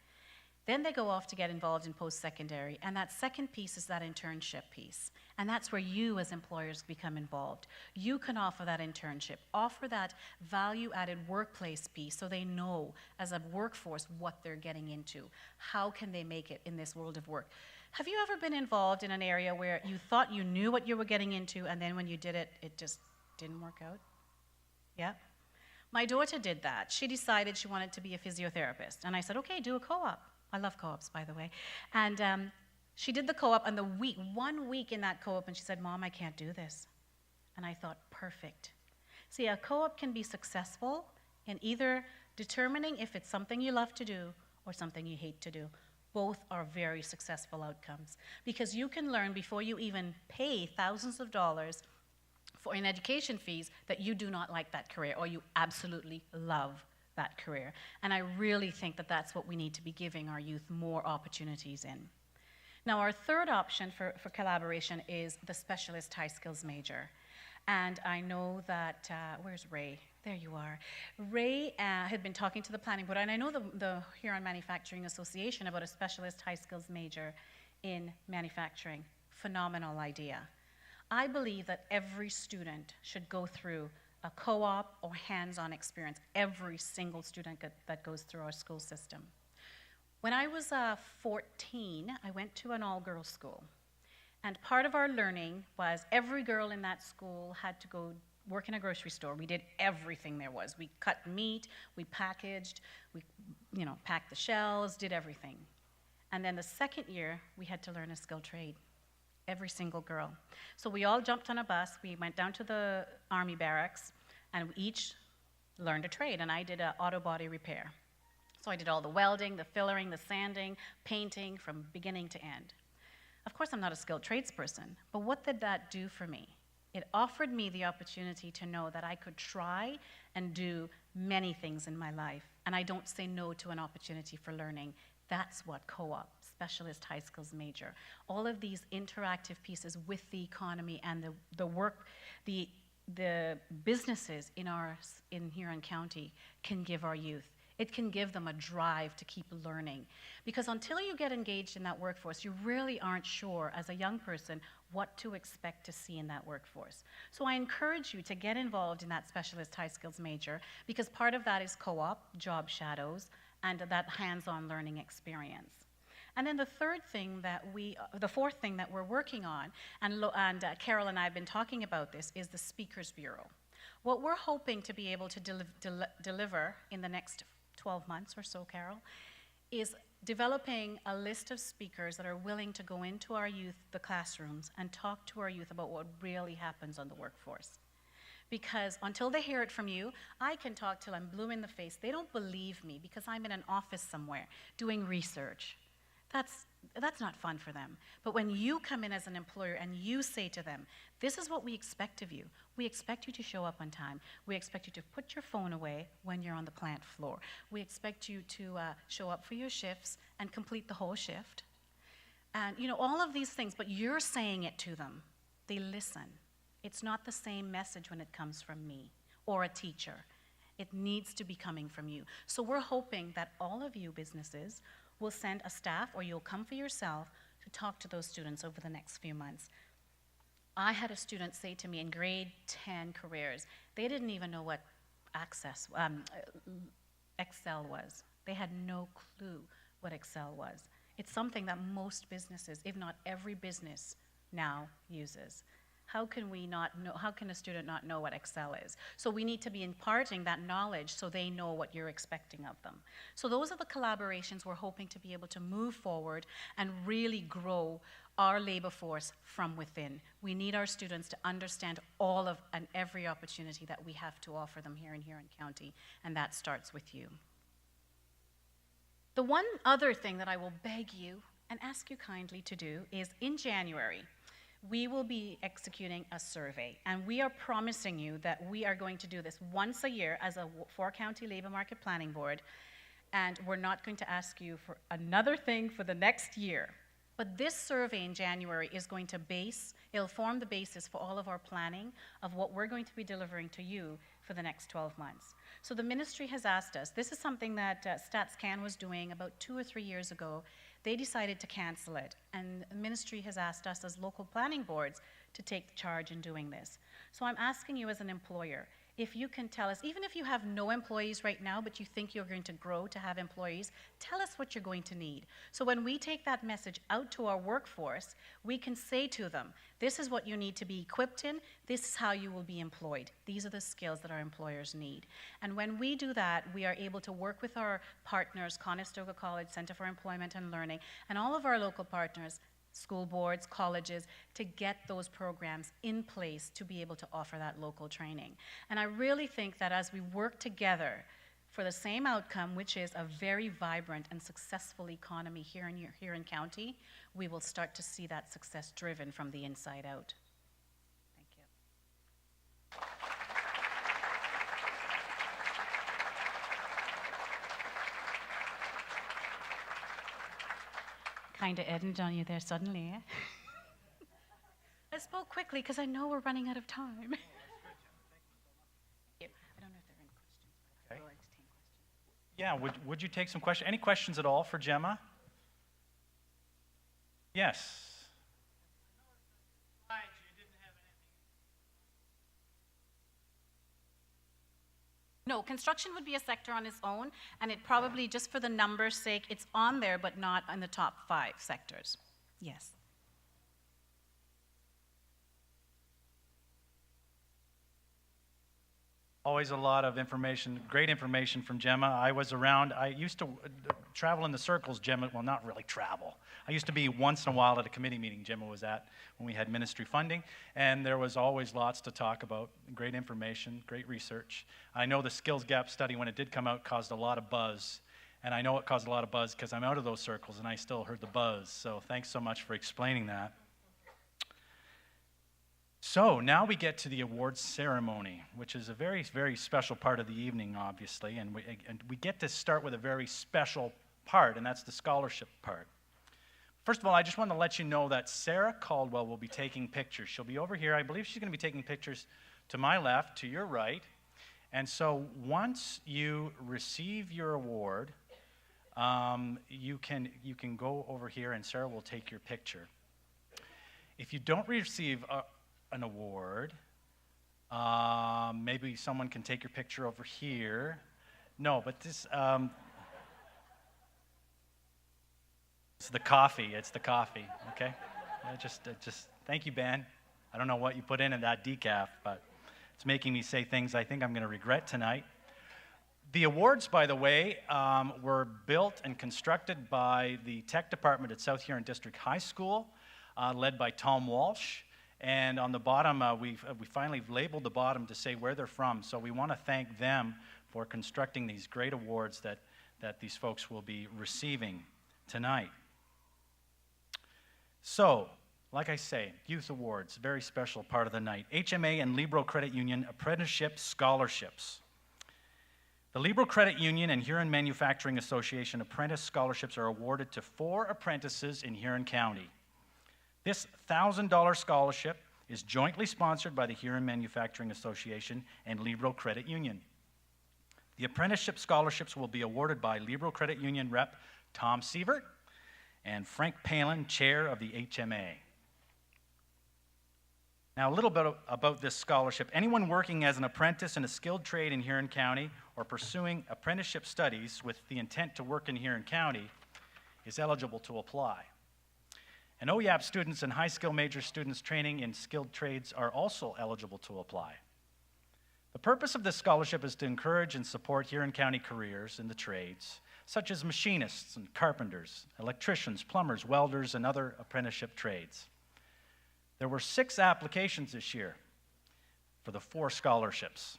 Speaker 11: Then they go off to get involved in post-secondary, and that second piece is that internship piece. And that's where you as employers become involved. You can offer that internship, offer that value-added workplace piece so they know as a workforce what they're getting into. How can they make it in this world of work? Have you ever been involved in an area where you thought you knew what you were getting into, and then when you did it, it just didn't work out? Yeah? My daughter did that. She decided she wanted to be a physiotherapist, and I said, okay, do a co-op. I love co-ops, by the way. And she did the co-op, and 1 week in that co-op, and she said, Mom, I can't do this. And I thought, perfect. See, a co-op can be successful in either determining if it's something you love to do or something you hate to do. Both are very successful outcomes, because you can learn before you even pay thousands of dollars in education fees that you do not like that career or you absolutely love that career. And I really think that that's what we need to be giving our youth more opportunities in. Now, our third option for collaboration is the specialist high skills major. And I know that, where's Ray? There you are. Ray had been talking to the planning board, and I know the Huron Manufacturing Association about a specialist high skills major in manufacturing. Phenomenal idea. I believe that every student should go through a co-op or hands-on experience, every single student that goes through our school system. When I was 14, I went to an all-girls school. And part of our learning was every girl in that school had to go work in a grocery store. We did everything there was. We cut meat, we packaged, we packed the shelves, did everything. And then the second year, we had to learn a skilled trade. Every single girl. So we all jumped on a bus, we went down to the Army barracks, and we each learned a trade, and I did auto body repair. So I did all the welding, the fillering, the sanding, painting from beginning to end. Of course, I'm not a skilled tradesperson, but what did that do for me? It offered me the opportunity to know that I could try and do many things in my life, and I don't say no to an opportunity for learning. That's what co-op, specialist high skills major, all of these interactive pieces with the economy and the businesses in Huron County can give our youth. It can give them a drive to keep learning. Because until you get engaged in that workforce, you really aren't sure as a young person what to expect to see in that workforce. So I encourage you to get involved in that specialist high skills major, because part of that is co-op, job shadows, and that hands-on learning experience. And then the fourth thing that we're working on, and Carol and I have been talking about this, is the Speakers Bureau. What we're hoping to be able to deliver in the next 12 months or so, Carol, is developing a list of speakers that are willing to go into our youth, the classrooms, and talk to our youth about what really happens on the workforce. Because until they hear it from you, I can talk till I'm blue in the face. They don't believe me because I'm in an office somewhere doing research. That's not fun for them. But when you come in as an employer and you say to them, this is what we expect of you. We expect you to show up on time. We expect you to put your phone away when you're on the plant floor. We expect you to show up for your shifts and complete the whole shift. And all of these things, but you're saying it to them. They listen. It's not the same message when it comes from me or a teacher. It needs to be coming from you. So we're hoping that all of you businesses will send a staff, or you'll come for yourself to talk to those students over the next few months. I had a student say to me in grade 10 careers, they didn't even know what Excel was. They had no clue what Excel was. It's something that most businesses, if not every business, now uses. How can a student not know what Excel is? So we need to be imparting that knowledge so they know what you're expecting of them. So those are the collaborations we're hoping to be able to move forward and really grow our labor force from within. We need our students to understand all of and every opportunity that we have to offer them here in Huron County, and that starts with you. The one other thing that I will beg you and ask you kindly to do is in January, we will be executing a survey, and we are promising you that we are going to do this once a year as a four-county labor market planning board, and we're not going to ask you for another thing for the next year. But this survey in January is going to it'll form the basis for all of our planning of what we're going to be delivering to you for the next 12 months. So the ministry has asked us, this is something that StatsCan was doing about 2 or 3 years ago. They decided to cancel it, and the ministry has asked us as local planning boards to take charge in doing this. So I'm asking you as an employer, if you can tell us, even if you have no employees right now, but you think you're going to grow to have employees, tell us what you're going to need. So when we take that message out to our workforce, we can say to them, this is what you need to be equipped in, this is how you will be employed. These are the skills that our employers need. And when we do that, we are able to work with our partners, Conestoga College, Center for Employment and Learning, and all of our local partners, school boards, colleges, to get those programs in place to be able to offer that local training. And I really think that as we work together for the same outcome, which is a very vibrant and successful economy here in Huron County, we will start to see that success driven from the inside out. Thank you. Kind of ended on you there suddenly, eh? I spoke quickly because I know we're running out of time. Thank you. I don't know if there are any questions, but I would entertain questions.
Speaker 1: Yeah, would you take some questions? Any questions at all for Gemma? Yes.
Speaker 11: No, construction would be a sector on its own, and it probably, just for the numbers' sake, it's on there, but not in the top 5 sectors. Yes.
Speaker 1: Always a lot of information, great information from Gemma. I was around, I used to travel in the circles Gemma, well, not really travel. I used to be once in a while at a committee meeting Gemma was at when we had ministry funding, and there was always lots to talk about, great information, great research. I know the skills gap study, when it did come out, caused a lot of buzz, and I know it caused a lot of buzz because I'm out of those circles and I still heard the buzz, so thanks so much for explaining that. So now we get to the awards ceremony, which is a very, very special part of the evening, obviously, and we get to start with a very special part, and that's the scholarship part. First of all, I just want to let you know that Sarah Caldwell will be taking pictures. She'll be over here. I believe she's going to be taking pictures to my left, to your right, and so once you receive your award, you can go over here, and Sarah will take your picture. If you don't receive an award, maybe someone can take your picture over here. No, but this, it's the coffee, okay? Just thank you, Ben. I don't know what you put in that decaf, but it's making me say things I think I'm going to regret tonight. The awards, by the way, were built and constructed by the tech department at South Huron District High School, led by Tom Walsh. And on the bottom, we finally labeled the bottom to say where they're from. So we want to thank them for constructing these great awards that these folks will be receiving tonight. So, like I say, Youth Awards, very special part of the night. HMA and Libro Credit Union Apprenticeship Scholarships. The Libro Credit Union and Huron Manufacturing Association Apprentice Scholarships are awarded to 4 apprentices in Huron County. This $1,000 scholarship is jointly sponsored by the Huron Manufacturing Association and Libro Credit Union. The apprenticeship scholarships will be awarded by Libro Credit Union Rep Tom Sievert and Frank Palin, Chair of the HMA. Now, a little bit about this scholarship. Anyone working as an apprentice in a skilled trade in Huron County or pursuing apprenticeship studies with the intent to work in Huron County is eligible to apply. And OYAP students and high skill major students training in skilled trades are also eligible to apply. The purpose of this scholarship is to encourage and support Huron County careers in the trades, such as machinists and carpenters, electricians, plumbers, welders, and other apprenticeship trades. There were 6 applications this year for the 4 scholarships.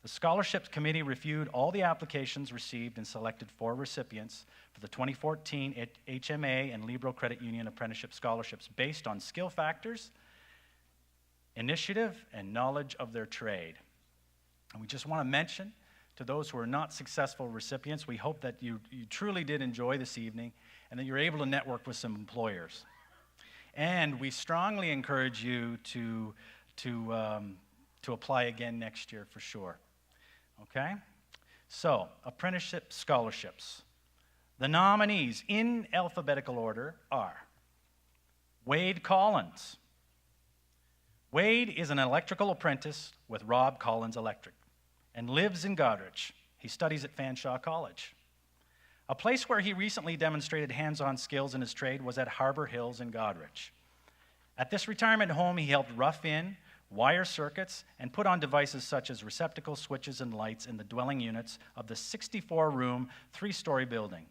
Speaker 1: The Scholarships Committee reviewed all the applications received and selected 4 recipients for the 2014 HMA and Libro Credit Union Apprenticeship Scholarships based on skill factors, initiative, and knowledge of their trade. And we just want to mention to those who are not successful recipients, we hope that you truly did enjoy this evening and that you're able to network with some employers. And we strongly encourage you to apply again next year for sure. Okay? So, apprenticeship scholarships. The nominees in alphabetical order are Wade Collins. Wade is an electrical apprentice with Rob Collins Electric and lives in Goderich. He studies at Fanshawe College. A place where he recently demonstrated hands-on skills in his trade was at Harbor Hills in Goderich. At this retirement home, he helped rough in, wire circuits, and put on devices such as receptacles, switches, and lights in the dwelling units of the 64-room, 3-story building,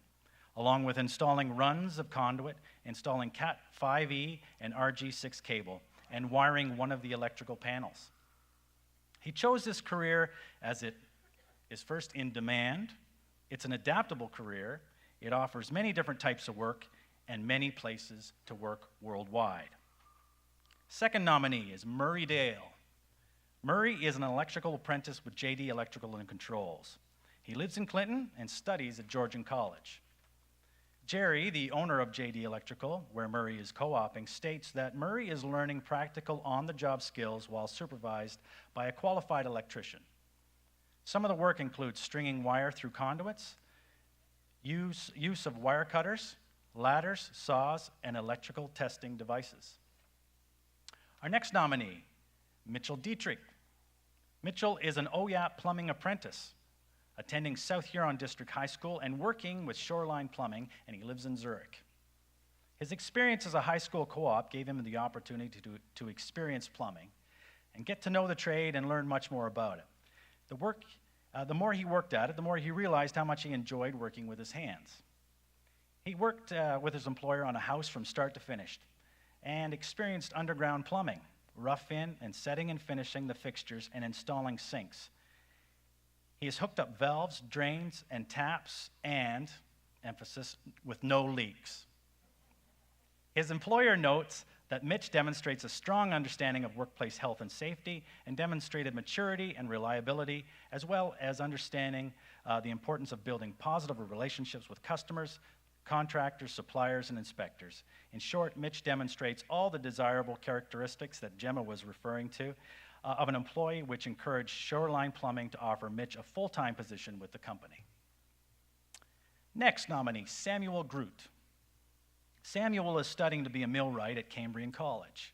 Speaker 1: along with installing runs of conduit, installing Cat 5e and RG6 cable, and wiring one of the electrical panels. He chose this career as it is first in demand, it's an adaptable career, it offers many different types of work, and many places to work worldwide. Second nominee is Murray Dale. Murray is an electrical apprentice with JD Electrical and Controls. He lives in Clinton and studies at Georgian College. Jerry, the owner of JD Electrical, where Murray is co-oping, states that Murray is learning practical on-the-job skills while supervised by a qualified electrician. Some of the work includes stringing wire through conduits, use of wire cutters, ladders, saws, and electrical testing devices. Our next nominee, Mitchell Dietrich. Mitchell is an OYAP plumbing apprentice, attending South Huron District High School and working with Shoreline Plumbing, and he lives in Zurich. His experience as a high school co-op gave him the opportunity to experience plumbing and get to know the trade and learn much more about it. The more he worked at it, the more he realized how much he enjoyed working with his hands. He worked with his employer on a house from start to finish and experienced underground plumbing, rough in and setting and finishing the fixtures and installing sinks. He has hooked up valves, drains, and taps, and, emphasis, with no leaks. His employer notes that Mitch demonstrates a strong understanding of workplace health and safety and demonstrated maturity and reliability, as well as understanding the importance of building positive relationships with customers, contractors, suppliers, and inspectors. In short, Mitch demonstrates all the desirable characteristics that Gemma was referring to of an employee, which encouraged Shoreline Plumbing to offer Mitch a full-time position with the company. Next nominee, Samuel Groot. Samuel is studying to be a millwright at Cambrian College.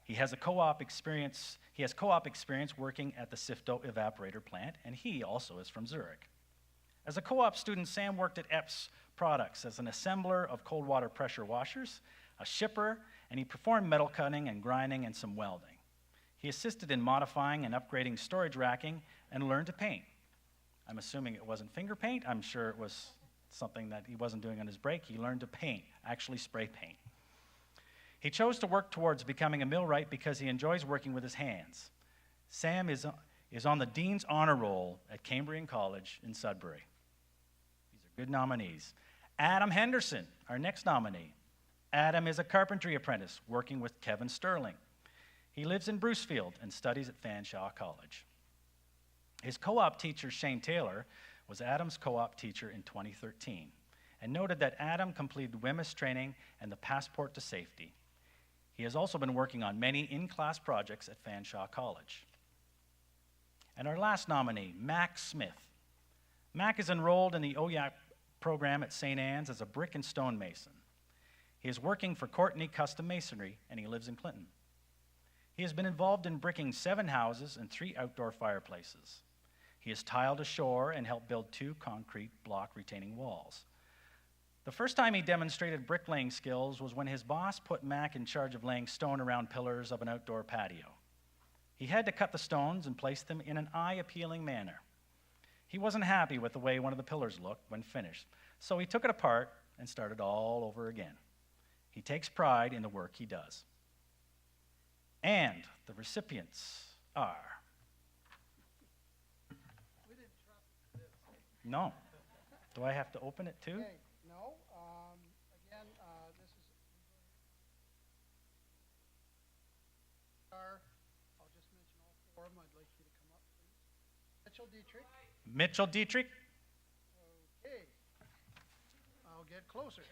Speaker 1: He has co-op experience working at the Sifto evaporator plant, and he also is from Zurich. As a co-op student, Sam worked at Epps Products as an assembler of cold water pressure washers, a shipper, and he performed metal cutting and grinding and some welding. He assisted in modifying and upgrading storage racking and learned to paint. I'm assuming it wasn't finger paint. I'm sure it was something that he wasn't doing on his break. He learned to paint, actually spray paint. He chose to work towards becoming a millwright because he enjoys working with his hands. Sam is on the Dean's Honor Roll at Cambrian College in Sudbury. These are good nominees. Adam Henderson, our next nominee. Adam is a carpentry apprentice working with Kevin Sterling. He lives in Brucefield and studies at Fanshawe College. His co-op teacher, Shane Taylor, was Adam's co-op teacher in 2013 and noted that Adam completed WMIS training and the Passport to Safety. He has also been working on many in-class projects at Fanshawe College. And our last nominee, Mac Smith. Mac is enrolled in the OYAP program at St. Anne's as a brick and stone mason. He is working for Courtney Custom Masonry, and he lives in Clinton. He has been involved in bricking 7 houses and 3 outdoor fireplaces. He has tiled ashore and helped build 2 concrete block retaining walls. The first time he demonstrated bricklaying skills was when his boss put Mac in charge of laying stone around pillars of an outdoor patio. He had to cut the stones and place them in an eye-appealing manner. He wasn't happy with the way one of the pillars looked when finished, so he took it apart and started all over again. He takes pride in the work he does. And the recipients are... No. Do I have to open it too?
Speaker 8: Okay, no. Again, this is... I'll just mention all 4 of them. I'd like you to come up, please. Mitchell Dietrich.
Speaker 1: Mitchell Dietrich.
Speaker 8: Okay. I'll get closer.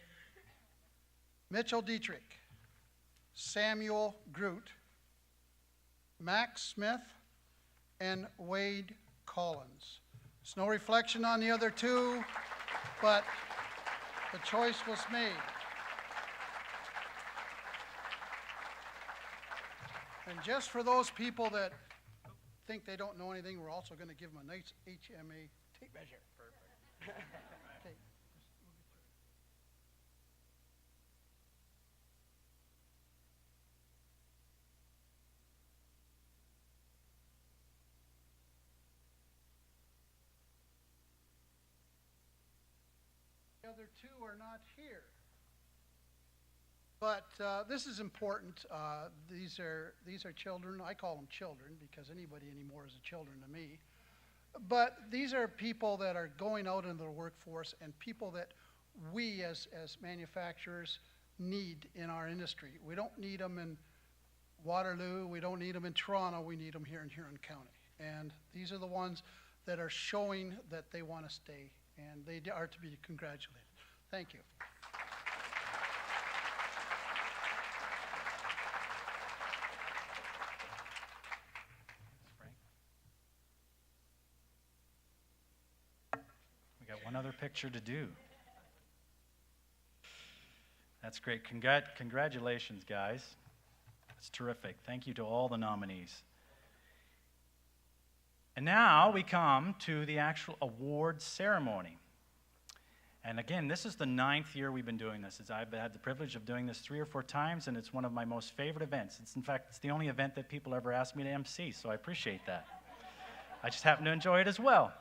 Speaker 8: Mitchell Dietrich. Samuel Groot. Max Smith. And Wade Collins. There's no reflection on the other two, but the choice was made. And just for those people that think they don't know anything, we're also going to give them a nice HMA tape measure. Perfect. Okay. The other two are not here. But this is important. These are children. I call them children because anybody anymore is a children to me. But these are people that are going out into the workforce and people that we as manufacturers need in our industry. We don't need them in Waterloo. We don't need them in Toronto. We need them here in Huron County. And these are the ones that are showing that they want to stay, and they are to be congratulated. Thank you.
Speaker 1: We got one other picture to do. That's great. Congratulations, guys. That's terrific. Thank you to all the nominees. And now we come to the actual award ceremony. And again, this is the 9th year we've been doing this. I've had the privilege of doing this 3 or 4 times, and it's one of my most favorite events. In fact, it's the only event that people ever ask me to MC, so I appreciate that. I just happen to enjoy it as well.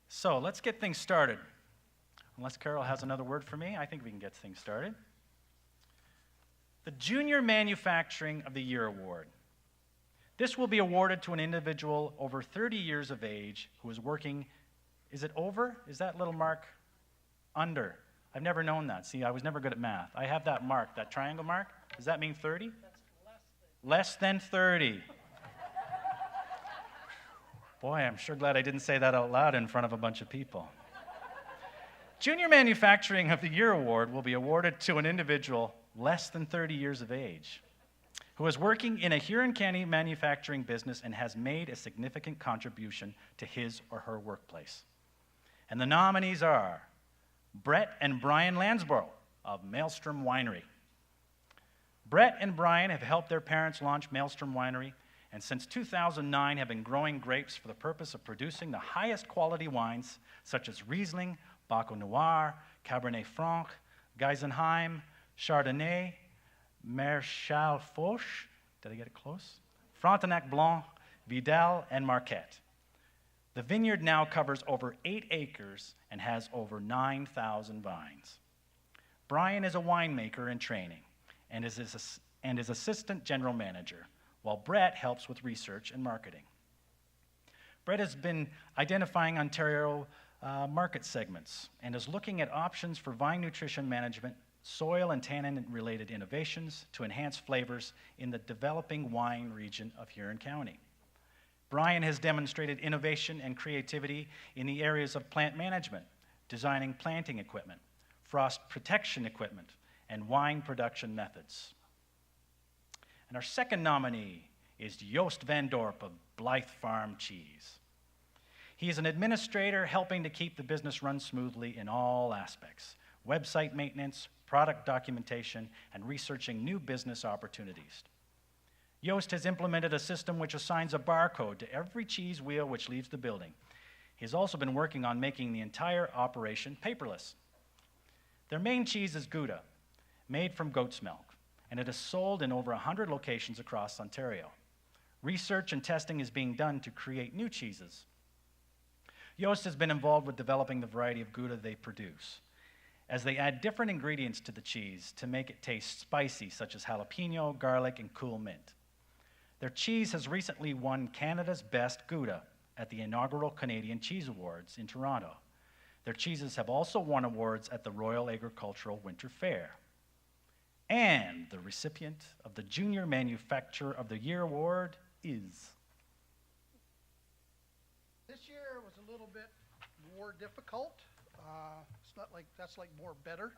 Speaker 1: So let's get things started. Unless Carol has another word for me, I think we can get things started. The Junior Manufacturing of the Year Award. This will be awarded to an individual over 30 years of age who is working, is it over? Is that little mark under? I've never known that. See, I was never good at math. I have that mark, that triangle mark. Does that mean 30? That's less than 30. Boy, I'm sure glad I didn't say that out loud in front of a bunch of people. Junior Manufacturing of the Year Award will be awarded to an individual less than 30 years of age who is working in a Huron County manufacturing business and has made a significant contribution to his or her workplace. And the nominees are Brett and Brian Lansborough of Maelstrom Winery. Brett and Brian have helped their parents launch Maelstrom Winery, and since 2009 have been growing grapes for the purpose of producing the highest quality wines such as Riesling, Baco Noir, Cabernet Franc, Geisenheim, Chardonnay, Marchal Foch, did I get it close? Frontenac Blanc, Vidal, and Marquette. The vineyard now covers over 8 acres and has over 9,000 vines. Brian is a winemaker in training and is assistant general manager, while Brett helps with research and marketing. Brett has been identifying Ontario market segments and is looking at options for vine nutrition management, soil and tannin-related innovations to enhance flavors in the developing wine region of Huron County. Brian has demonstrated innovation and creativity in the areas of plant management, designing planting equipment, frost protection equipment, and wine production methods. And our second nominee is Joost Van Dorp of Blythe Farm Cheese. He is an administrator helping to keep the business run smoothly in all aspects: website maintenance, product documentation, and researching new business opportunities. Joost has implemented a system which assigns a barcode to every cheese wheel which leaves the building. He has also been working on making the entire operation paperless. Their main cheese is Gouda, made from goat's milk, and it is sold in over 100 locations across Ontario. Research and testing is being done to create new cheeses. Joost has been involved with developing the variety of Gouda they produce, as they add different ingredients to the cheese to make it taste spicy, such as jalapeno, garlic, and cool mint. Their cheese has recently won Canada's Best Gouda at the inaugural Canadian Cheese Awards in Toronto. Their cheeses have also won awards at the Royal Agricultural Winter Fair. And the recipient of the Junior Manufacturer of the Year Award is...
Speaker 8: This year was a little bit more difficult. It's not like, that's like more better.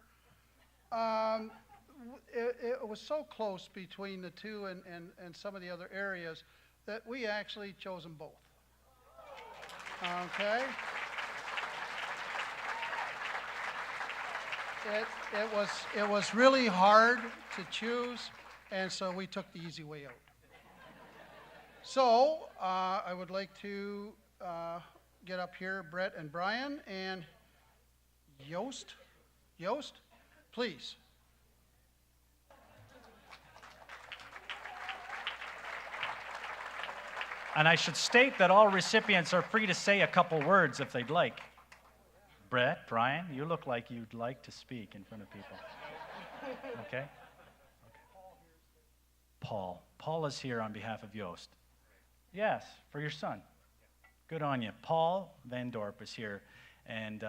Speaker 8: It was so close between the two and some of the other areas that we actually chose them both. Okay. It was really hard to choose, and so we took the easy way out. So I would like to get up here Brett and Brian and Yost. Yost, please.
Speaker 1: And I should state that all recipients are free to say a couple words if they'd like. Brett, Brian, you look like you'd like to speak in front of people. Okay? Paul. Paul is here on behalf of Yost. Yes, for your son. Good on you. Paul Van Dorp is here, and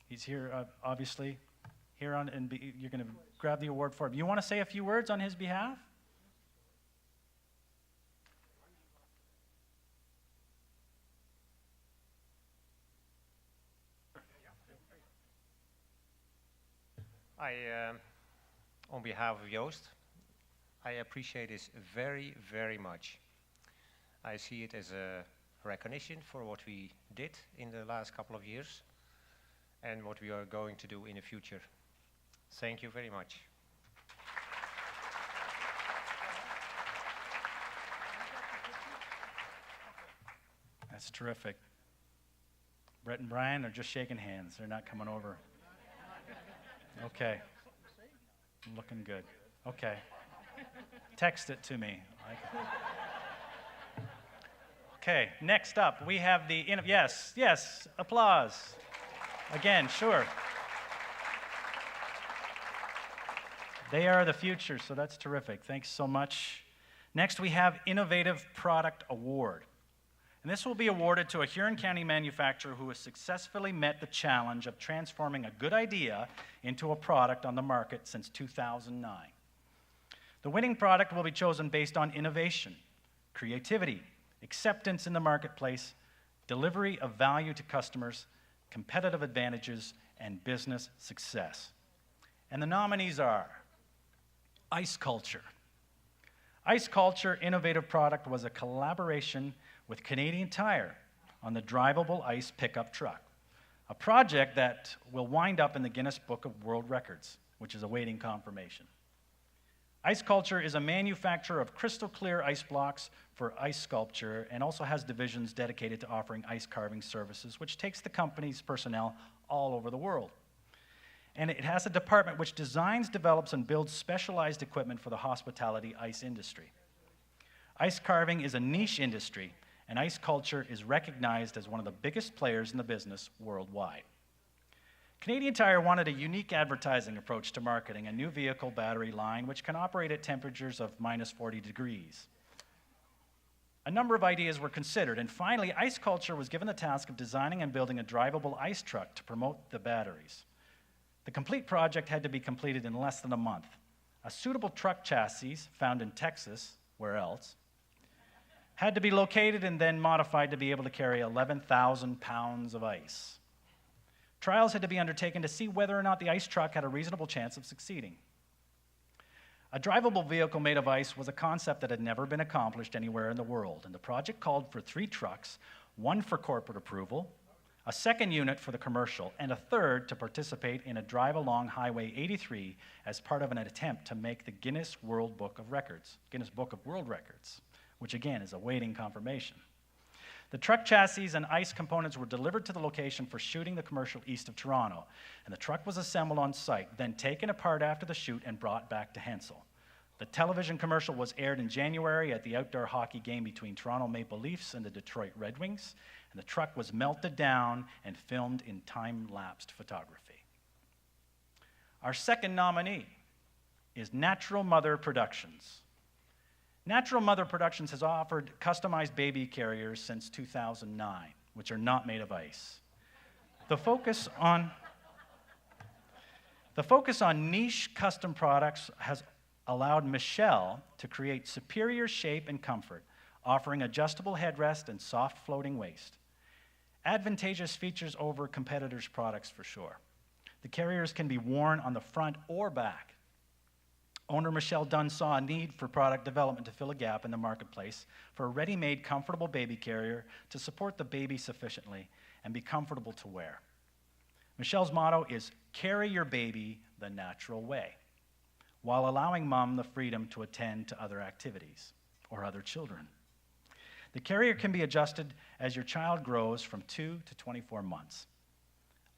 Speaker 1: he's here, obviously, here on, and you're going to grab the award for him. You want to say a few words on his behalf?
Speaker 12: On behalf of Joost, I appreciate this very, very much. I see it as a recognition for what we did in the last couple of years and what we are going to do in the future. Thank you very much.
Speaker 1: That's terrific. Brett and Brian are just shaking hands. They're not coming over. Okay. Looking good. Okay. Text it to me. Okay, next up, we have the, yes, applause. Again, sure. They are the future, so that's terrific. Thanks so much. Next, we have Innovative Product Award. And this will be awarded to a Huron County manufacturer who has successfully met the challenge of transforming a good idea into a product on the market since 2009. The winning product will be chosen based on innovation, creativity, acceptance in the marketplace, delivery of value to customers, competitive advantages, and business success. And the nominees are Ice Culture. Ice Culture Innovative Product was a collaboration with Canadian Tire on the drivable ice pickup truck, a project that will wind up in the Guinness Book of World Records, which is awaiting confirmation. Ice Culture is a manufacturer of crystal clear ice blocks for ice sculpture and also has divisions dedicated to offering ice carving services, which takes the company's personnel all over the world. And it has a department which designs, develops, and builds specialized equipment for the hospitality ice industry. Ice carving is a niche industry, and Ice Culture is recognized as one of the biggest players in the business worldwide. Canadian Tire wanted a unique advertising approach to marketing a new vehicle battery line which can operate at temperatures of -40 degrees. A number of ideas were considered, and finally, Ice Culture was given the task of designing and building a drivable ice truck to promote the batteries. The complete project had to be completed in less than a month. A suitable truck chassis, found in Texas, where else, had to be located and then modified to be able to carry 11,000 pounds of ice. Trials had to be undertaken to see whether or not the ice truck had a reasonable chance of succeeding. A drivable vehicle made of ice was a concept that had never been accomplished anywhere in the world, and the project called for 3 trucks, 1 for corporate approval, a second unit for the commercial, and a third to participate in a drive along Highway 83 as part of an attempt to make the Guinness Book of World Records, which again is awaiting confirmation. The truck chassis and ice components were delivered to the location for shooting the commercial east of Toronto, and the truck was assembled on site, then taken apart after the shoot and brought back to Hensall. The television commercial was aired in January at the outdoor hockey game between Toronto Maple Leafs and the Detroit Red Wings, and the truck was melted down and filmed in time-lapsed photography. Our second nominee is Natural Mother Productions. Natural Mother Productions has offered customized baby carriers since 2009, which are not made of ice. The focus on niche custom products has allowed Michelle to create superior shape and comfort, offering adjustable headrest and soft floating waist. Advantageous features over competitors' products for sure. The carriers can be worn on the front or back. Owner Michelle Dunn saw a need for product development to fill a gap in the marketplace for a ready-made, comfortable baby carrier to support the baby sufficiently and be comfortable to wear. Michelle's motto is, "Carry your baby the natural way," while allowing mom the freedom to attend to other activities or other children. The carrier can be adjusted as your child grows from 2 to 24 months.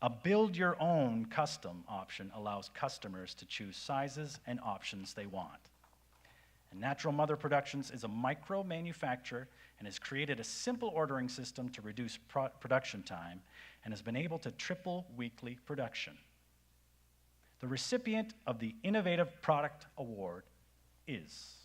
Speaker 1: A build-your-own custom option allows customers to choose sizes and options they want. And Natural Mother Productions is a micro-manufacturer and has created a simple ordering system to reduce production time and has been able to triple weekly production. The recipient of the Innovative Product Award is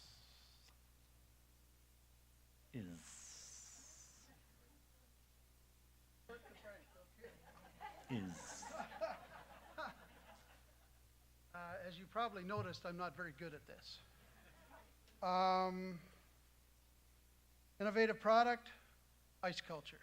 Speaker 8: As you probably noticed, I'm not very good at this. Innovative product, ice culture.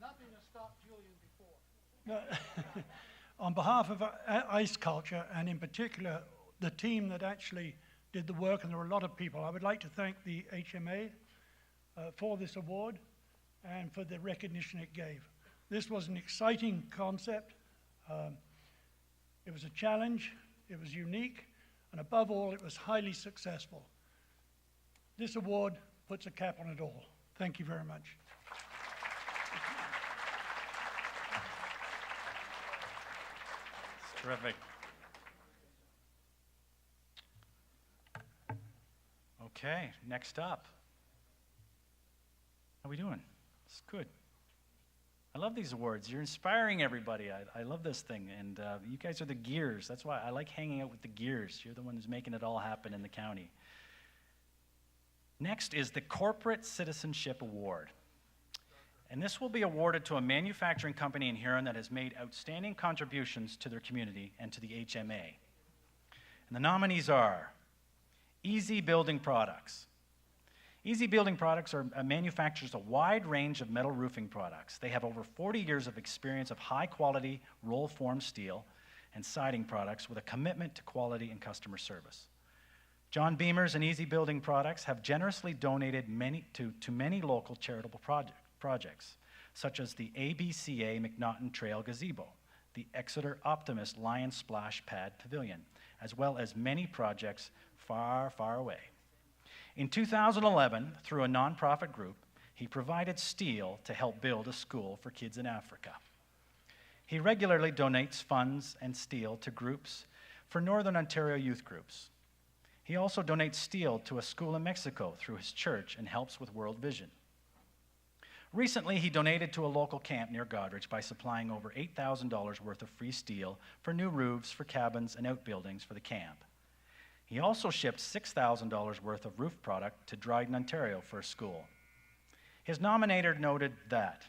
Speaker 8: Nothing has stopped Julian before.
Speaker 13: On behalf of Ice Culture, and in particular the team that actually did the work, and there were a lot of people, I would like to thank the HMA for this award and for the recognition it gave. This was an exciting concept. It was a challenge, it was unique, and above all, it was highly successful. This award puts a cap on it all. Thank you very much.
Speaker 1: Terrific. Okay, next up. How we doing? It's good. I love these awards. You're inspiring everybody. I love this thing, and you guys are the gears. That's why I like hanging out with the gears. You're the one who's making it all happen in the county. Next is the Corporate Citizenship Award. And this will be awarded to a manufacturing company in Huron that has made outstanding contributions to their community and to the HMA. And the nominees are Easy Building Products. Easy Building Products manufactures a wide range of metal roofing products. They have over 40 years of experience of high-quality roll-formed steel and siding products with a commitment to quality and customer service. John Beamers and Easy Building Products have generously donated to many local charitable projects, such as the ABCA McNaughton Trail Gazebo, the Exeter Optimist Lion Splash Pad Pavilion, as well as many projects far, far away. In 2011, through a nonprofit group, he provided steel to help build a school for kids in Africa. He regularly donates funds and steel to groups for Northern Ontario youth groups. He also donates steel to a school in Mexico through his church and helps with World Vision. Recently, he donated to a local camp near Goderich by supplying over $8,000 worth of free steel for new roofs for cabins and outbuildings for the camp. He also shipped $6,000 worth of roof product to Dryden, Ontario for a school. His nominator noted that,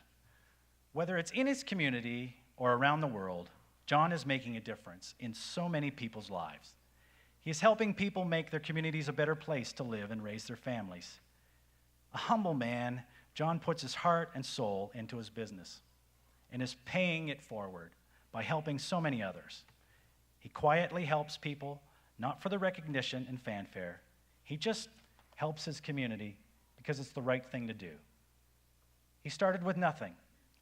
Speaker 1: whether it's in his community or around the world, John is making a difference in so many people's lives. He is helping people make their communities a better place to live and raise their families. A humble man, John puts his heart and soul into his business and is paying it forward by helping so many others. He quietly helps people, not for the recognition and fanfare. He just helps his community because it's the right thing to do. He started with nothing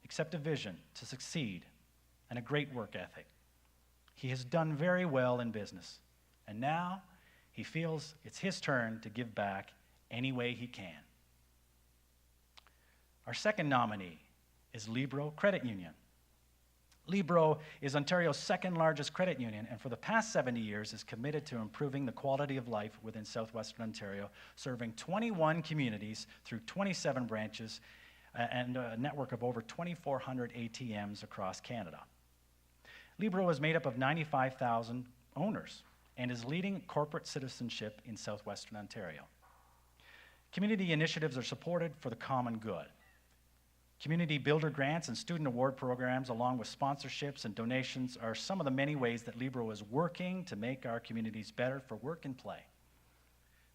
Speaker 1: except a vision to succeed and a great work ethic. He has done very well in business, and now he feels it's his turn to give back any way he can. Our second nominee is Libro Credit Union. Libro is Ontario's second largest credit union, and for the past 70 years is committed to improving the quality of life within southwestern Ontario, serving 21 communities through 27 branches and a network of over 2,400 ATMs across Canada. Libro is made up of 95,000 owners and is leading corporate citizenship in southwestern Ontario. Community initiatives are supported for the common good. Community builder grants and student award programs, along with sponsorships and donations, are some of the many ways that Libro is working to make our communities better for work and play.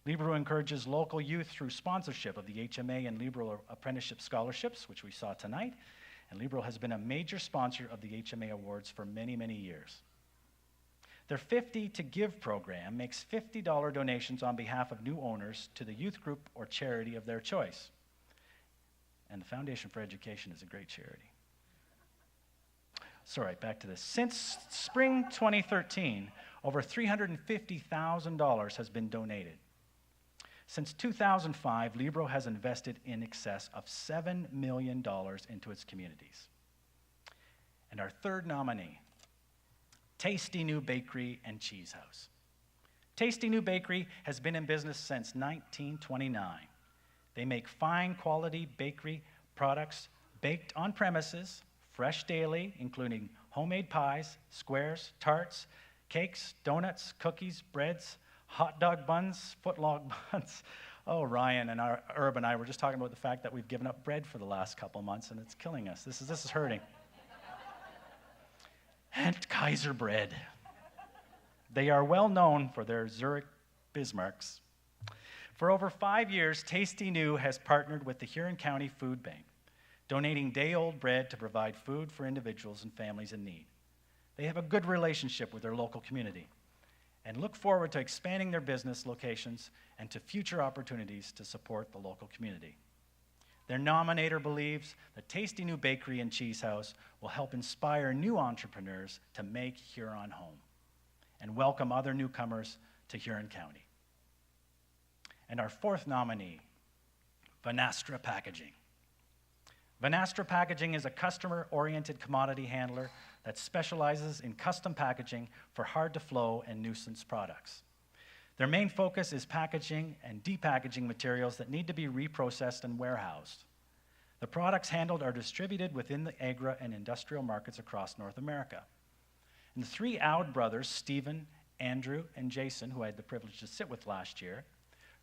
Speaker 1: Libro encourages local youth through sponsorship of the HMA and Libro apprenticeship scholarships, which we saw tonight, and Libro has been a major sponsor of the HMA Awards for many, many years. Their 50 to Give program makes $50 donations on behalf of new owners to the youth group or charity of their choice. And the Foundation for Education is a great charity. Sorry, back to this. Since spring 2013, over $350,000 has been donated. Since 2005, Libro has invested in excess of $7 million into its communities. And our third nominee, Tasty New Bakery and Cheese House. Tasty New Bakery has been in business since 1929. They make fine quality bakery products baked on premises, fresh daily, including homemade pies, squares, tarts, cakes, donuts, cookies, breads, hot dog buns, footlong buns. Oh, Ryan and Herb and I were just talking about the fact that we've given up bread for the last couple months and it's killing us. This is hurting. And Kaiser bread. They are well known for their Zurich Bismarcks. For over 5 years, Tasty New has partnered with the Huron County Food Bank, donating day-old bread to provide food for individuals and families in need. They have a good relationship with their local community and look forward to expanding their business locations and to future opportunities to support the local community. Their nominator believes that Tasty New Bakery and Cheese House will help inspire new entrepreneurs to make Huron home and welcome other newcomers to Huron County. And our fourth nominee, Vanastra Packaging. Vanastra Packaging is a customer-oriented commodity handler that specializes in custom packaging for hard-to-flow and nuisance products. Their main focus is packaging and depackaging materials that need to be reprocessed and warehoused. The products handled are distributed within the agri and industrial markets across North America. And the three Aud brothers, Stephen, Andrew, and Jason, who I had the privilege to sit with last year,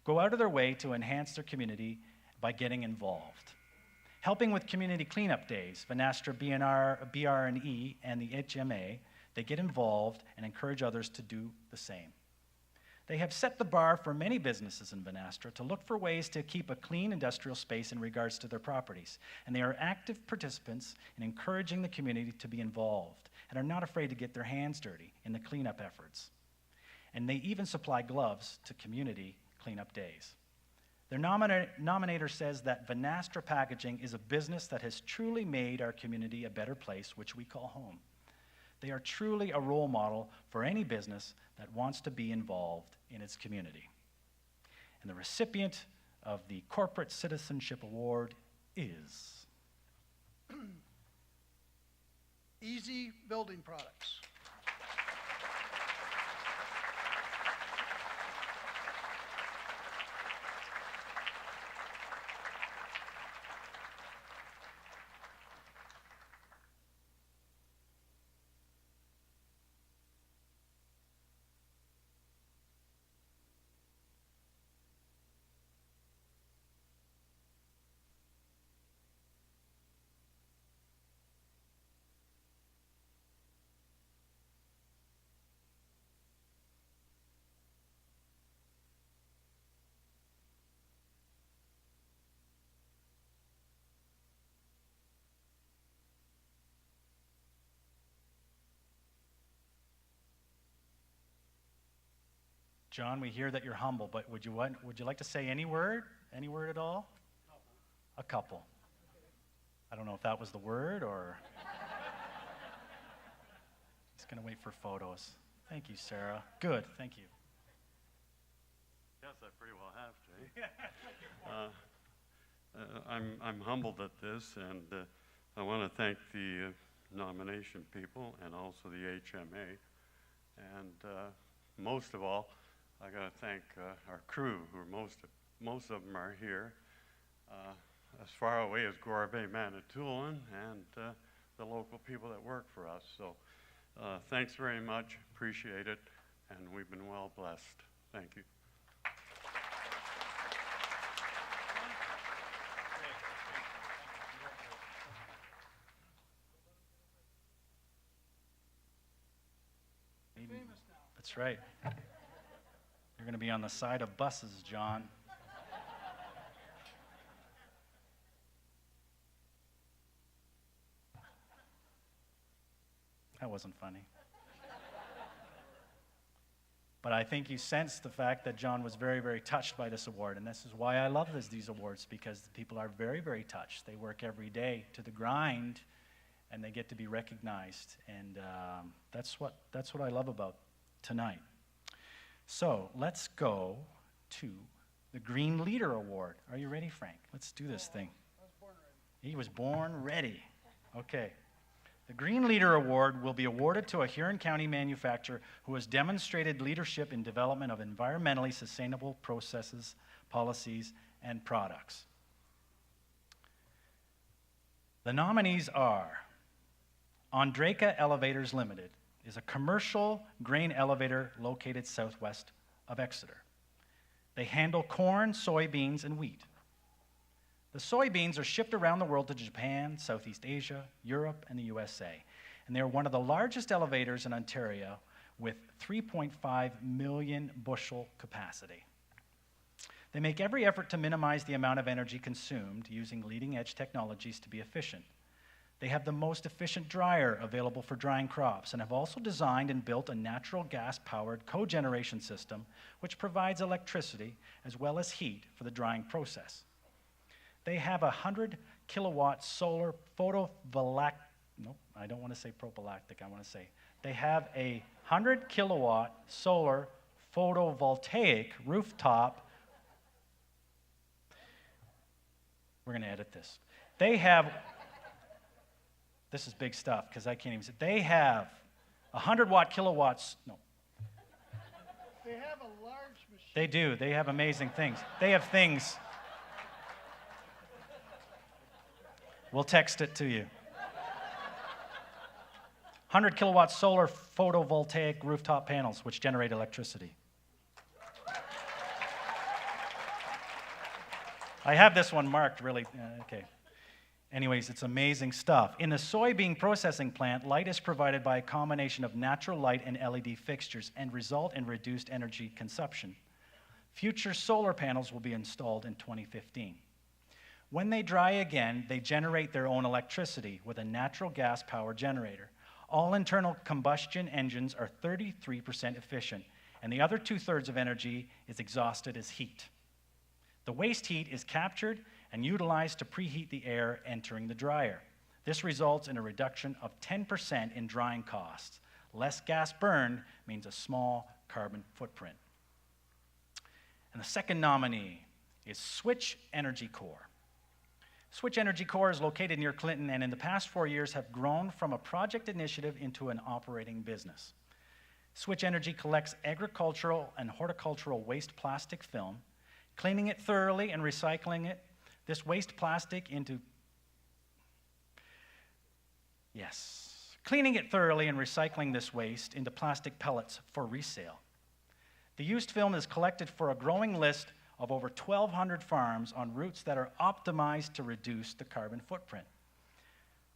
Speaker 1: go out of their way to enhance their community by getting involved. Helping with community cleanup days, Vanastra BR&E, and the HMA, they get involved and encourage others to do the same. They have set the bar for many businesses in Vanastra to look for ways to keep a clean industrial space in regards to their properties. And they are active participants in encouraging the community to be involved and are not afraid to get their hands dirty in the cleanup efforts. And they even supply gloves to community cleanup days. Their nominator says that Vanastra Packaging is a business that has truly made our community a better place, which we call home. They are truly a role model for any business that wants to be involved in its community. And the recipient of the Corporate Citizenship Award is
Speaker 8: Easy Building Products.
Speaker 1: John, we hear that you're humble, but would you like to say any word? Any word at all? A couple. I don't know if that was the word or... Just going to wait for photos. Thank you, Sarah. Good, thank you.
Speaker 14: Yes, I pretty well have to. I'm humbled at this, and I want to thank the nomination people and also the HMA. And most of all, I got to thank our crew, who most of them are here. as far away as Gore Bay, Manitoulin, and the local people that work for us. So thanks very much, appreciate it, and we've been well blessed. Thank you.
Speaker 1: That's right. You're going to be on the side of buses, John. That wasn't funny. But I think you sensed the fact that John was very, very touched by this award, and this is why I love these awards, because the people are very, very touched. They work every day to the grind, and they get to be recognized, and that's what I love about tonight. So let's go to the Green Leader Award. Are you ready, Frank? Let's do this thing.
Speaker 8: I was born ready.
Speaker 1: He was born ready. Okay. The Green Leader Award will be awarded to a Huron County manufacturer who has demonstrated leadership in development of environmentally sustainable processes, policies, and products. The nominees are Andreka Elevators Limited, is a commercial grain elevator located southwest of Exeter. They handle corn, soybeans, and wheat. The soybeans are shipped around the world to Japan, Southeast Asia, Europe, and the USA. And they are one of the largest elevators in Ontario with 3.5 million bushel capacity. They make every effort to minimize the amount of energy consumed using leading-edge technologies to be efficient. They have the most efficient dryer available for drying crops and have also designed and built a natural gas-powered cogeneration system which provides electricity as well as heat for the drying process. They have a 100-kilowatt solar photovoltaic, nope, I don't want to say prophylactic, I want to say, they have a 100-kilowatt solar photovoltaic rooftop, we're going to edit this. They have, this is big stuff because I can't even say, they have 100-watt kilowatts, no.
Speaker 8: They have a large machine.
Speaker 1: They do, they have amazing things. They have things. We'll text it to you. 100-kilowatt solar photovoltaic rooftop panels which generate electricity. I have this one marked really, okay. Anyways, it's amazing stuff. In the soybean processing plant, light is provided by a combination of natural light and LED fixtures and result in reduced energy consumption. Future solar panels will be installed in 2015. When they dry again, they generate their own electricity with a natural gas power generator. All internal combustion engines are 33% efficient, and the other 2/3 of energy is exhausted as heat. The waste heat is captured and utilized to preheat the air entering the dryer. This results in a reduction of 10% in drying costs. Less gas burned means a small carbon footprint. And the second nominee is Switch Energy Corps. Switch Energy Corps is located near Clinton and in the past 4 years have grown from a project initiative into an operating business. Switch Energy collects agricultural and horticultural waste plastic film, cleaning it thoroughly and recycling it. This waste plastic into, cleaning it thoroughly and recycling this waste into plastic pellets for resale. The used film is collected for a growing list of over 1,200 farms on routes that are optimized to reduce the carbon footprint.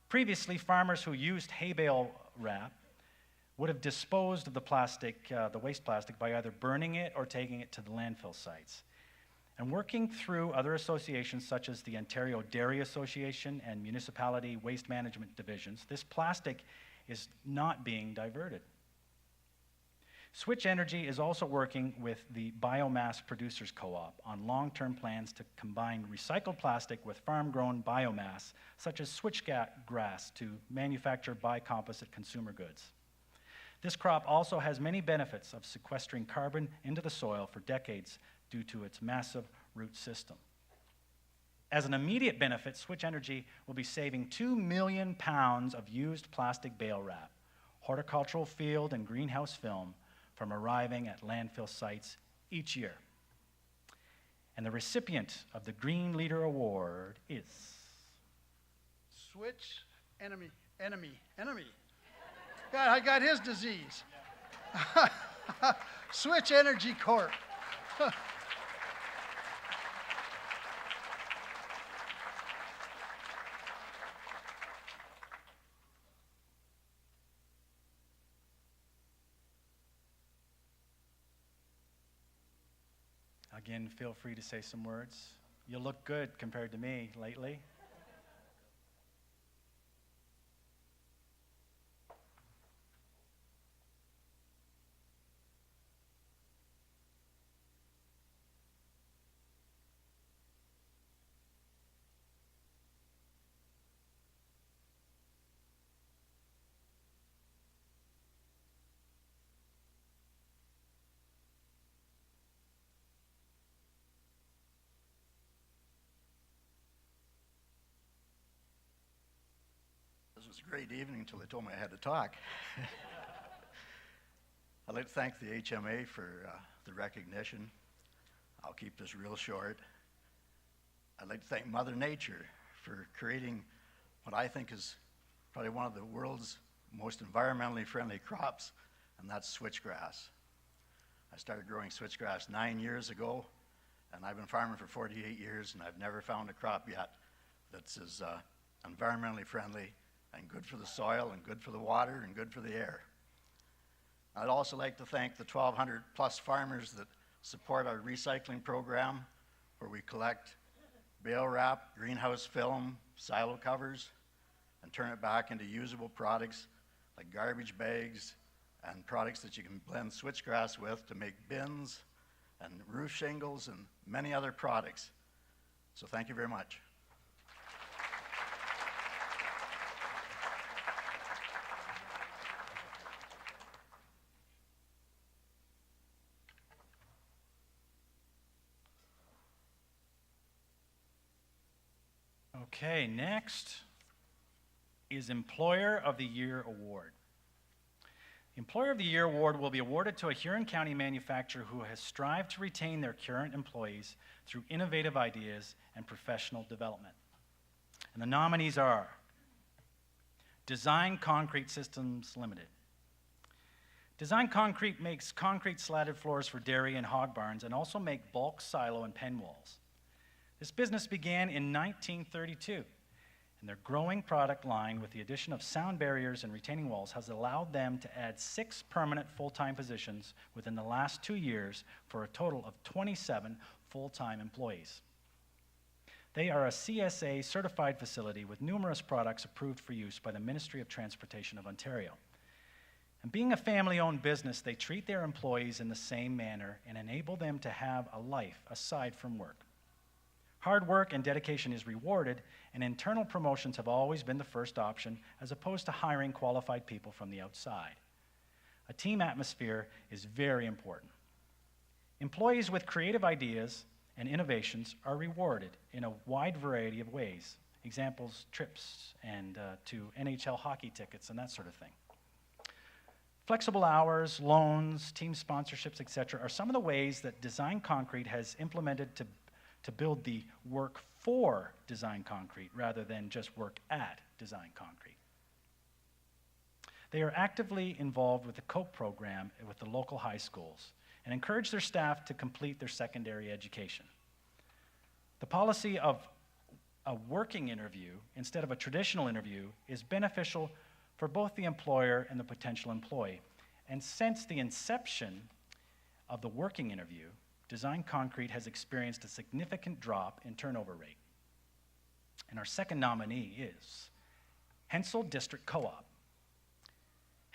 Speaker 1: Previously, farmers who used hay bale wrap would have disposed of the waste plastic by either burning it or taking it to the landfill sites. And working through other associations such as the Ontario Dairy Association and Municipality Waste Management Divisions, this plastic is not being diverted. Switch Energy is also working with the Biomass Producers Co-op on long-term plans to combine recycled plastic with farm-grown biomass, such as switchgrass, to manufacture biocomposite consumer goods. This crop also has many benefits of sequestering carbon into the soil for decades due to its massive root system. As an immediate benefit, Switch Energy will be saving 2 million pounds of used plastic bale wrap, horticultural field and greenhouse film from arriving at landfill sites each year. And the recipient of the Green Leader Award is...
Speaker 8: Switch enemy. God, I got his disease. Switch Energy Corp.
Speaker 1: Again, feel free to say some words. You look good compared to me lately.
Speaker 15: This was a great evening until they told me I had to talk. I'd like to thank the HMA for the recognition. I'll keep this real short. I'd like to thank Mother Nature for creating what I think is probably one of the world's most environmentally friendly crops, and that's switchgrass. I started growing switchgrass 9 years ago, and I've been farming for 48 years, and I've never found a crop yet that's as environmentally friendly and good for the soil and good for the water and good for the air. I'd also like to thank the 1,200 plus farmers that support our recycling program, where we collect bale wrap, greenhouse film, silo covers, and turn it back into usable products like garbage bags and products that you can blend switchgrass with to make bins and roof shingles and many other products. So thank you very much.
Speaker 1: Okay, next is Employer of the Year Award. The Employer of the Year Award will be awarded to a Huron County manufacturer who has strived to retain their current employees through innovative ideas and professional development. And the nominees are Design Concrete Systems Limited. Design Concrete makes concrete slatted floors for dairy and hog barns and also make bulk silo and pen walls. This business began in 1932, and their growing product line with the addition of sound barriers and retaining walls has allowed them to add 6 permanent full-time positions within the last 2 years for a total of 27 full-time employees. They are a CSA certified facility with numerous products approved for use by the Ministry of Transportation of Ontario. And being a family-owned business, they treat their employees in the same manner and enable them to have a life aside from work. Hard work and dedication is rewarded, and internal promotions have always been the first option as opposed to hiring qualified people from the outside. A team atmosphere is very important. Employees with creative ideas and innovations are rewarded in a wide variety of ways. Examples, trips and to NHL hockey tickets and that sort of thing. Flexible hours, loans, team sponsorships, etc. are some of the ways that Design Concrete has implemented to build the work for Design Concrete rather than just work at Design Concrete. They are actively involved with the COPE program with the local high schools and encourage their staff to complete their secondary education. The policy of a working interview instead of a traditional interview is beneficial for both the employer and the potential employee. And since the inception of the working interview, Design Concrete has experienced a significant drop in turnover rate. And our second nominee is Hensall District Co-op.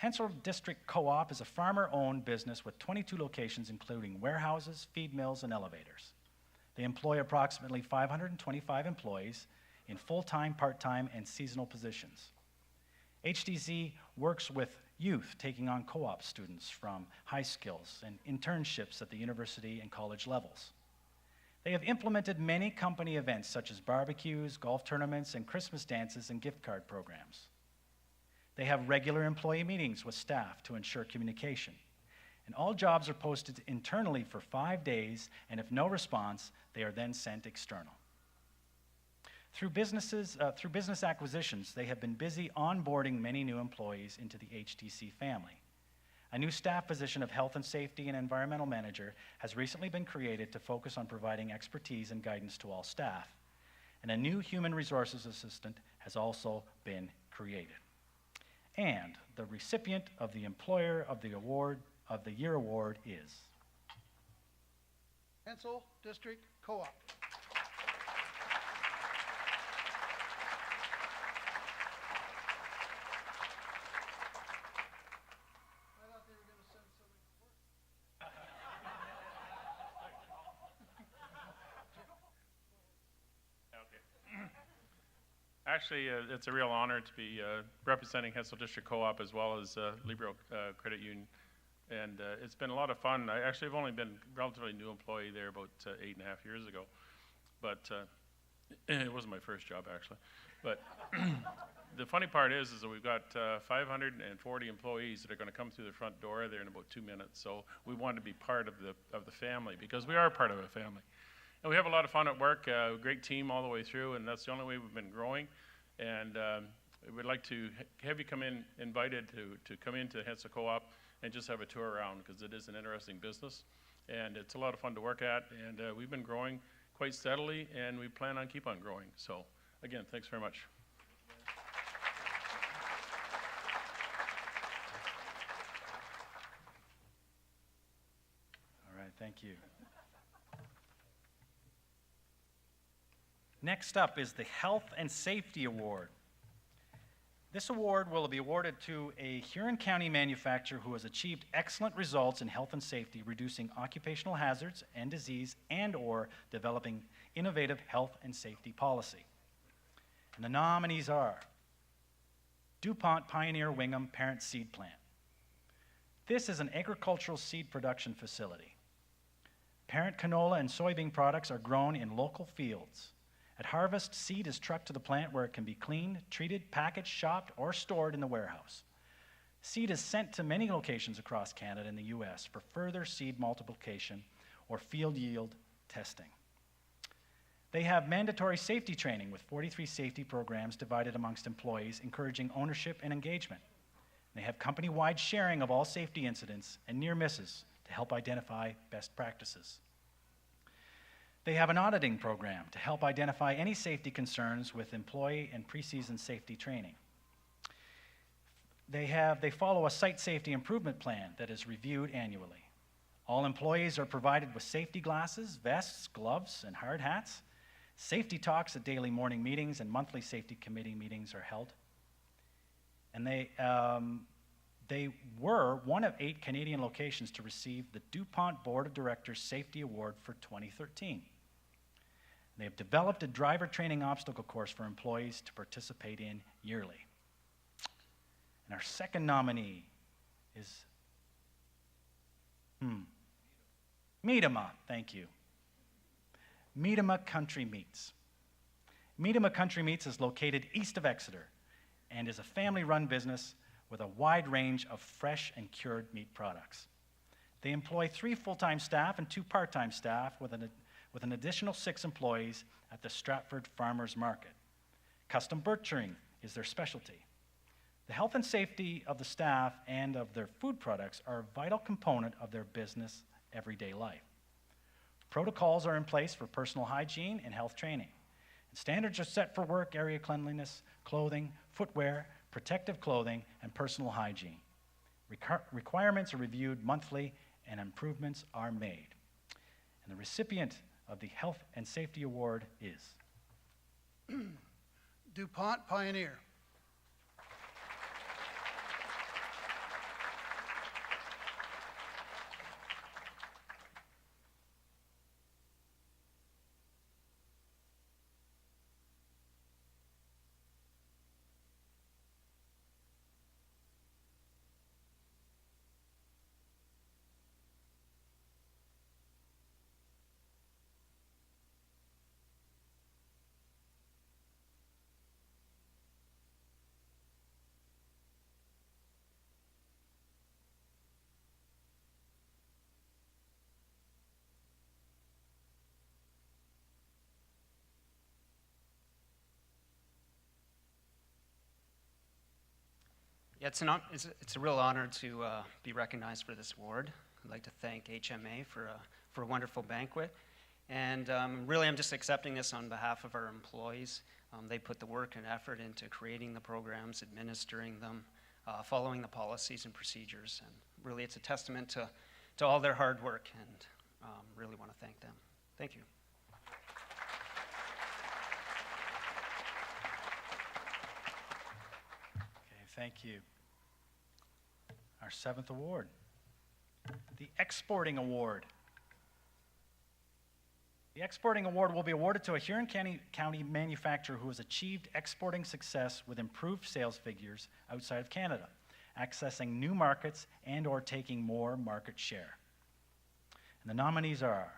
Speaker 1: Hensall District Co-op is a farmer-owned business with 22 locations, including warehouses, feed mills, and elevators. They employ approximately 525 employees in full-time, part-time, and seasonal positions. HDZ works with youth taking on co-op students from high skills and internships at the university and college levels. They have implemented many company events such as barbecues, golf tournaments, and Christmas dances and gift card programs. They have regular employee meetings with staff to ensure communication. And all jobs are posted internally for 5 days, and if no response, they are then sent external. Through business acquisitions, they have been busy onboarding many new employees into the HTC family. A new staff position of Health and Safety and Environmental Manager has recently been created to focus on providing expertise and guidance to all staff. And a new Human Resources Assistant has also been created. And the recipient of the Employer of the Year Award is
Speaker 8: Hensall District Co-op.
Speaker 16: Actually, it's a real honor to be representing Hensall District Co-op as well as Libero Credit Union. And it's been a lot of fun. I actually have only been a relatively new employee there about 8.5 years ago. But it wasn't my first job, actually. But the funny part is that we've got 540 employees that are going to come through the front door there in about 2 minutes. So we want to be part of the family because we are part of a family. And we have a lot of fun at work, a great team all the way through, and that's the only way we've been growing. And we'd like to have you invited to come into Hensall Co-op and just have a tour around because it is an interesting business. And it's a lot of fun to work at, and we've been growing quite steadily, and we plan on keep on growing. So again, thanks very much.
Speaker 1: All right, thank you. Next up is the Health and Safety Award. This award will be awarded to a Huron County manufacturer who has achieved excellent results in health and safety, reducing occupational hazards and disease and/or developing innovative health and safety policy. And the nominees are DuPont Pioneer Wingham Parent Seed Plant. This is an agricultural seed production facility. Parent canola and soybean products are grown in local fields. At harvest, seed is trucked to the plant where it can be cleaned, treated, packaged, shopped, or stored in the warehouse. Seed is sent to many locations across Canada and the U.S. for further seed multiplication or field yield testing. They have mandatory safety training with 43 safety programs divided amongst employees, encouraging ownership and engagement. They have company-wide sharing of all safety incidents and near misses to help identify best practices. They have an auditing program to help identify any safety concerns with employee and pre-season safety training. They follow a site safety improvement plan that is reviewed annually. All employees are provided with safety glasses, vests, gloves, and hard hats. Safety talks at daily morning meetings and monthly safety committee meetings are held. And they were one of 8 Canadian locations to receive the DuPont Board of Directors Safety Award for 2013. They have developed a driver training obstacle course for employees to participate in yearly. And our second nominee is Meadama, thank you. Meadama Country Meats. Meadama Country Meats is located east of Exeter and is a family-run business with a wide range of fresh and cured meat products. They employ 3 full-time staff and 2 part-time staff with an additional 6 employees at the Stratford Farmers Market. Custom butchering is their specialty. The health and safety of the staff and of their food products are a vital component of their business everyday life. Protocols are in place for personal hygiene and health training. And standards are set for work area cleanliness, clothing, footwear, protective clothing, and personal hygiene. Requirements are reviewed monthly and improvements are made. And the recipient of the Health and Safety Award is
Speaker 8: DuPont Pioneer.
Speaker 17: Yeah, it's a real honor to be recognized for this award. I'd like to thank HMA for a wonderful banquet. And really, I'm just accepting this on behalf of our employees. They put the work and effort into creating the programs, administering them, following the policies and procedures. And really, it's a testament to all their hard work, and really want to thank them. Thank you.
Speaker 1: Okay, thank you. Our 7th award, the Exporting Award. The Exporting Award will be awarded to a Huron County manufacturer who has achieved exporting success with improved sales figures outside of Canada, accessing new markets and or taking more market share. And the nominees are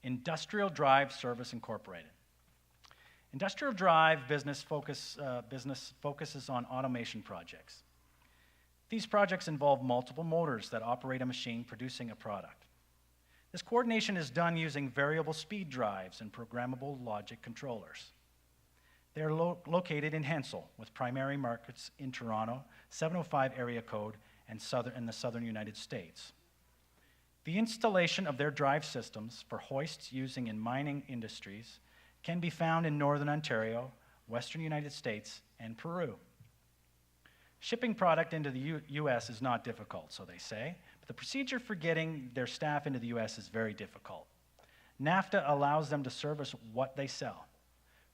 Speaker 1: Industrial Drive Service Incorporated. Industrial Drive business focuses on automation projects. These projects involve multiple motors that operate a machine producing a product. This coordination is done using variable speed drives and programmable logic controllers. They are located in Hensall, with primary markets in Toronto, 705 area code, and in the southern United States. The installation of their drive systems for hoists using in mining industries can be found in northern Ontario, western United States, and Peru. Shipping product into the U.S. is not difficult, so they say, but the procedure for getting their staff into the U.S. is very difficult. NAFTA allows them to service what they sell.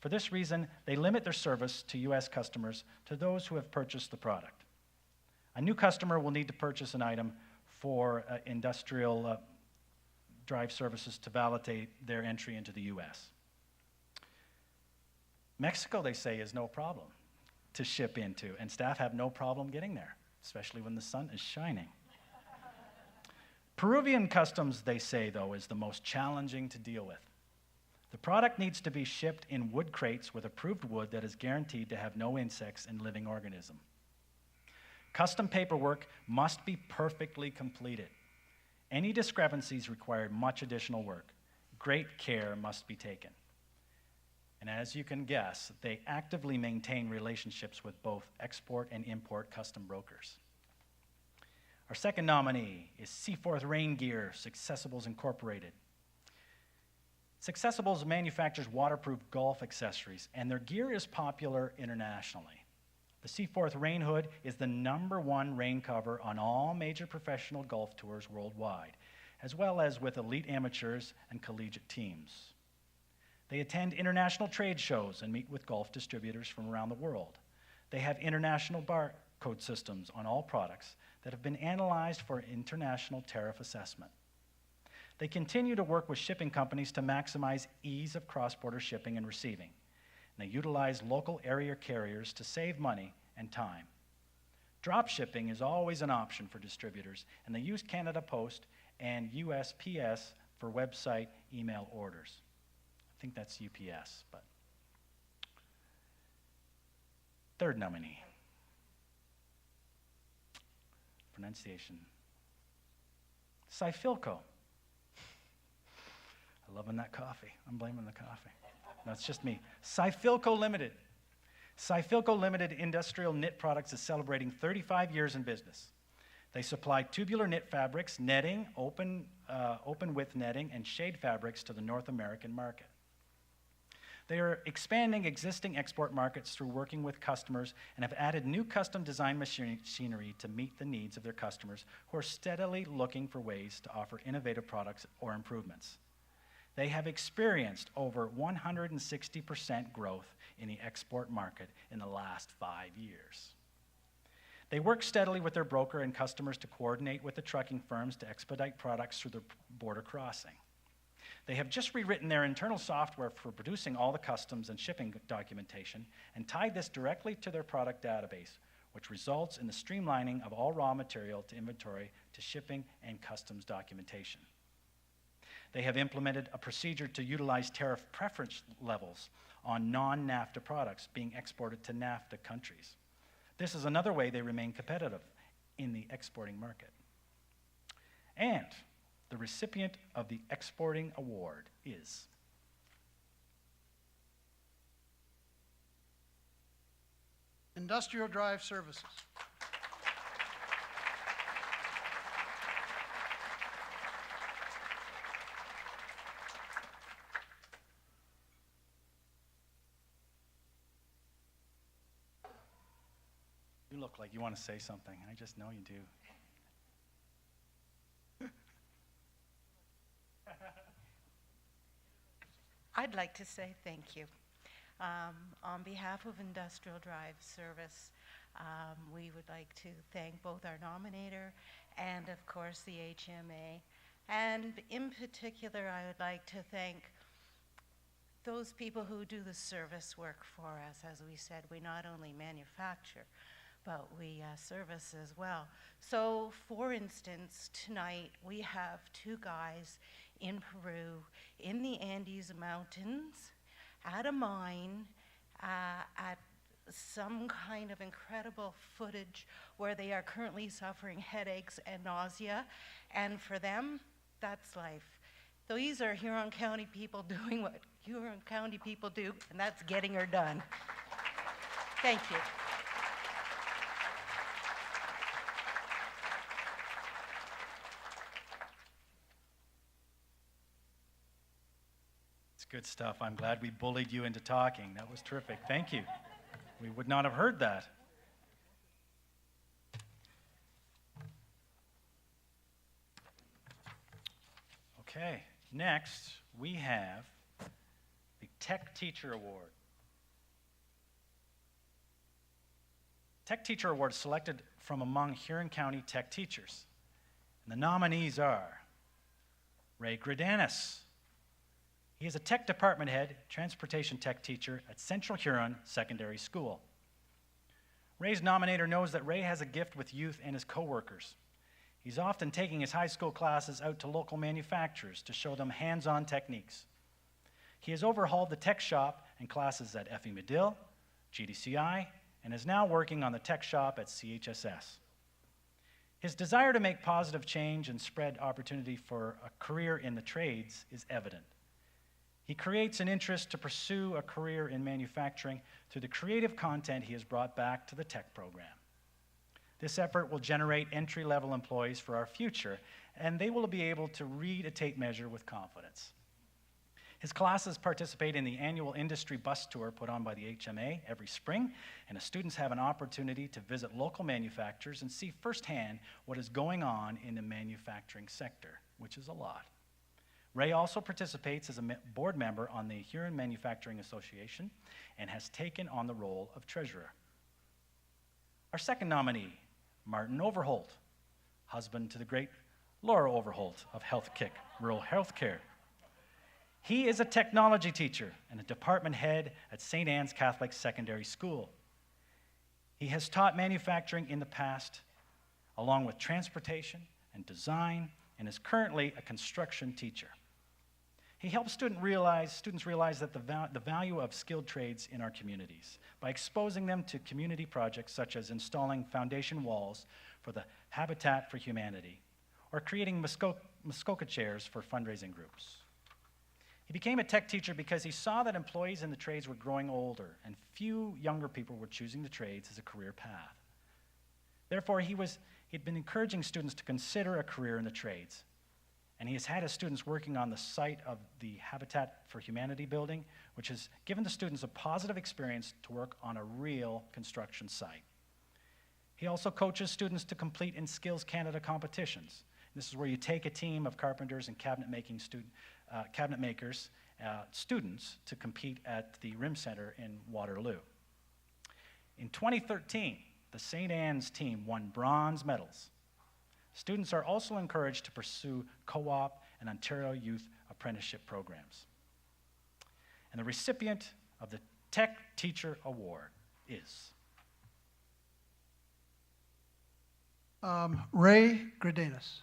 Speaker 1: For this reason, they limit their service to U.S. customers to those who have purchased the product. A new customer will need to purchase an item for industrial drive services to validate their entry into the U.S. Mexico, they say, is no problem to ship into, and staff have no problem getting there, especially when the sun is shining. Peruvian customs, they say, though, is the most challenging to deal with. The product needs to be shipped in wood crates with approved wood that is guaranteed to have no insects and living organism. Custom paperwork must be perfectly completed. Any discrepancies require much additional work. Great care must be taken. And as you can guess, they actively maintain relationships with both export and import custom brokers. Our second nominee is Seaforth Rain Gear Successibles Incorporated. Successibles manufactures waterproof golf accessories, and their gear is popular internationally. The Seaforth Rain Hood is the #1 rain cover on all major professional golf tours worldwide, as well as with elite amateurs and collegiate teams. They attend international trade shows and meet with golf distributors from around the world. They have international barcode systems on all products that have been analyzed for international tariff assessment. They continue to work with shipping companies to maximize ease of cross-border shipping and receiving. And they utilize local area carriers to save money and time. Drop shipping is always an option for distributors, and they use Canada Post and USPS for website email orders. I think that's UPS, but. Third nominee. Pronunciation. Sifilco. I'm loving that coffee. I'm blaming the coffee. No, it's just me. Sifilco Limited. Sifilco Limited Industrial Knit Products is celebrating 35 years in business. They supply tubular knit fabrics, netting, open width netting, and shade fabrics to the North American market. They are expanding existing export markets through working with customers and have added new custom design machinery to meet the needs of their customers who are steadily looking for ways to offer innovative products or improvements. They have experienced over 160% growth in the export market in the last 5 years. They work steadily with their broker and customers to coordinate with the trucking firms to expedite products through the border crossing. They have just rewritten their internal software for producing all the customs and shipping documentation and tied this directly to their product database, which results in the streamlining of all raw material to inventory to shipping and customs documentation. They have implemented a procedure to utilize tariff preference levels on non-NAFTA products being exported to NAFTA countries. This is another way they remain competitive in the exporting market. And the recipient of the Exporting Award is
Speaker 8: Industrial Drive Services.
Speaker 1: You look like you want to say something. I just know you do.
Speaker 18: I'd like to say thank you. On behalf of Industrial Drive Service, we would like to thank both our nominator and, of course, the HMA. And in particular, I would like to thank those people who do the service work for us. As we said, we not only manufacture, but we service as well. So, for instance, tonight we have two guys in Peru, in the Andes Mountains, at a mine, at some kind of incredible footage where they are currently suffering headaches and nausea, and for them, that's life. These are Huron County people doing what Huron County people do, and that's getting her done. Thank you.
Speaker 1: Good stuff. I'm glad we bullied you into talking. That was terrific. Thank you. We would not have heard that. Okay, next we have the Tech Teacher Award. Tech Teacher Award selected from among Huron County tech teachers. And the nominees are Ray Gradanis. He is a tech department head, transportation tech teacher at Central Huron Secondary School. Ray's nominator knows that Ray has a gift with youth and his coworkers. He's often taking his high school classes out to local manufacturers to show them hands-on techniques. He has overhauled the tech shop and classes at FE Medill, GDCI, and is now working on the tech shop at CHSS. His desire to make positive change and spread opportunity for a career in the trades is evident. He creates an interest to pursue a career in manufacturing through the creative content he has brought back to the tech program. This effort will generate entry-level employees for our future, and they will be able to read a tape measure with confidence. His classes participate in the annual industry bus tour put on by the HMA every spring, and the students have an opportunity to visit local manufacturers and see firsthand what is going on in the manufacturing sector, which is a lot. Ray also participates as a board member on the Huron Manufacturing Association and has taken on the role of treasurer. Our second nominee, Martin Overholt, husband to the great Laura Overholt of Health Kick, Rural Healthcare. He is a technology teacher and a department head at St. Anne's Catholic Secondary School. He has taught manufacturing in the past, along with transportation and design, and is currently a construction teacher. He helps students realize that the value of skilled trades in our communities by exposing them to community projects such as installing foundation walls for the Habitat for Humanity or creating Muskoka chairs for fundraising groups. He became a tech teacher because he saw that employees in the trades were growing older and few younger people were choosing the trades as a career path. Therefore, he'd been encouraging students to consider a career in the trades. And he has had his students working on the site of the Habitat for Humanity building, which has given the students a positive experience to work on a real construction site. He also coaches students to complete in Skills Canada competitions. This is where you take a team of carpenters and cabinet makers, students, to compete at the RIM Center in Waterloo. In 2013, the St. Anne's team won bronze medals. Students are also encouraged to pursue co-op and Ontario Youth Apprenticeship programs. And the recipient of the Tech Teacher Award is
Speaker 8: Ray Gradanis.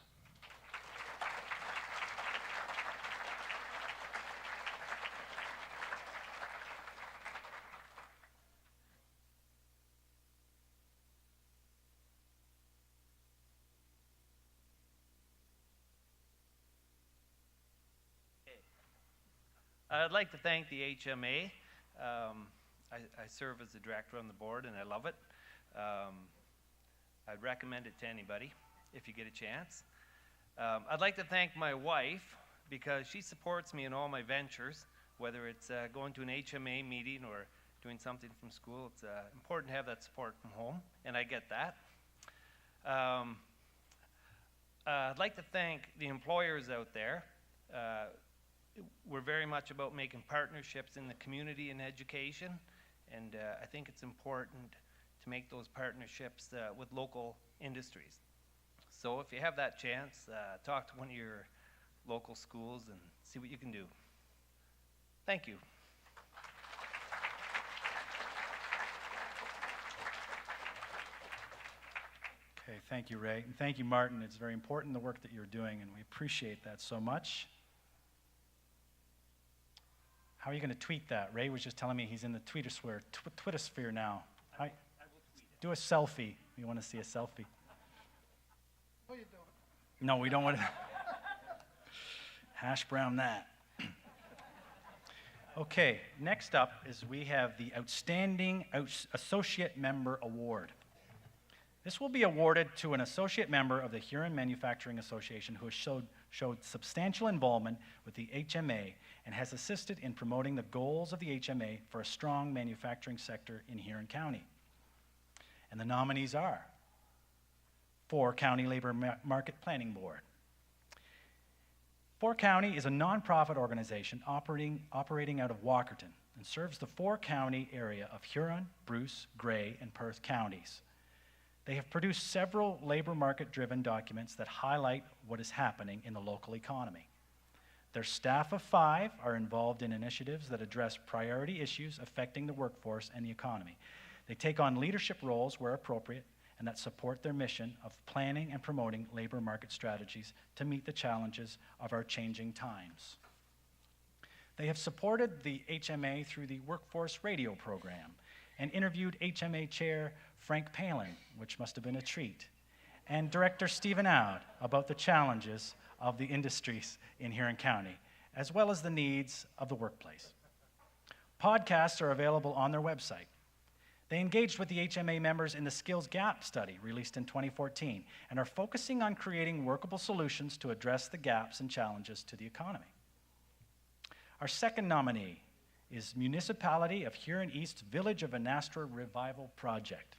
Speaker 19: I'd like to thank the HMA. I serve as the director on the board, and I love it. I'd recommend it to anybody if you get a chance. I'd like to thank my wife because she supports me in all my ventures, whether it's going to an HMA meeting or doing something from school. It's important to have that support from home, and I get that. I'd like to thank the employers out there. We're very much about making partnerships in the community and education, and I think it's important to make those partnerships with local industries. So if you have that chance, talk to one of your local schools and see what you can do. Thank you.
Speaker 1: Okay, thank you, Ray. And thank you, Martin. It's very important, the work that you're doing, and we appreciate that so much. How are you going to tweet that? Ray was just telling me he's in the Twittersphere now. Do a selfie. We want to see a selfie.
Speaker 8: No, you don't.
Speaker 1: No, we don't want to. Hash brown that. Okay, next up is we have the Outstanding Associate Member Award. This will be awarded to an associate member of the Huron Manufacturing Association who has showed substantial involvement with the HMA and has assisted in promoting the goals of the HMA for a strong manufacturing sector in Huron County. And the nominees are for County Labor Market Planning Board. Four County is a nonprofit organization operating out of Walkerton and serves the four-county area of Huron, Bruce, Grey, and Perth counties. They have produced several labor market-driven documents that highlight what is happening in the local economy. Their staff of 5 are involved in initiatives that address priority issues affecting the workforce and the economy. They take on leadership roles where appropriate and that support their mission of planning and promoting labor market strategies to meet the challenges of our changing times. They have supported the HMA through the Workforce Radio program and interviewed HMA Chair Frank Palin, which must have been a treat, and Director Stephen Aud about the challenges of the industries in Huron County, as well as the needs of the workplace. Podcasts are available on their website. They engaged with the HMA members in the Skills Gap study released in 2014 and are focusing on creating workable solutions to address the gaps and challenges to the economy. Our second nominee is Municipality of Huron East Village of Anastra Revival Project.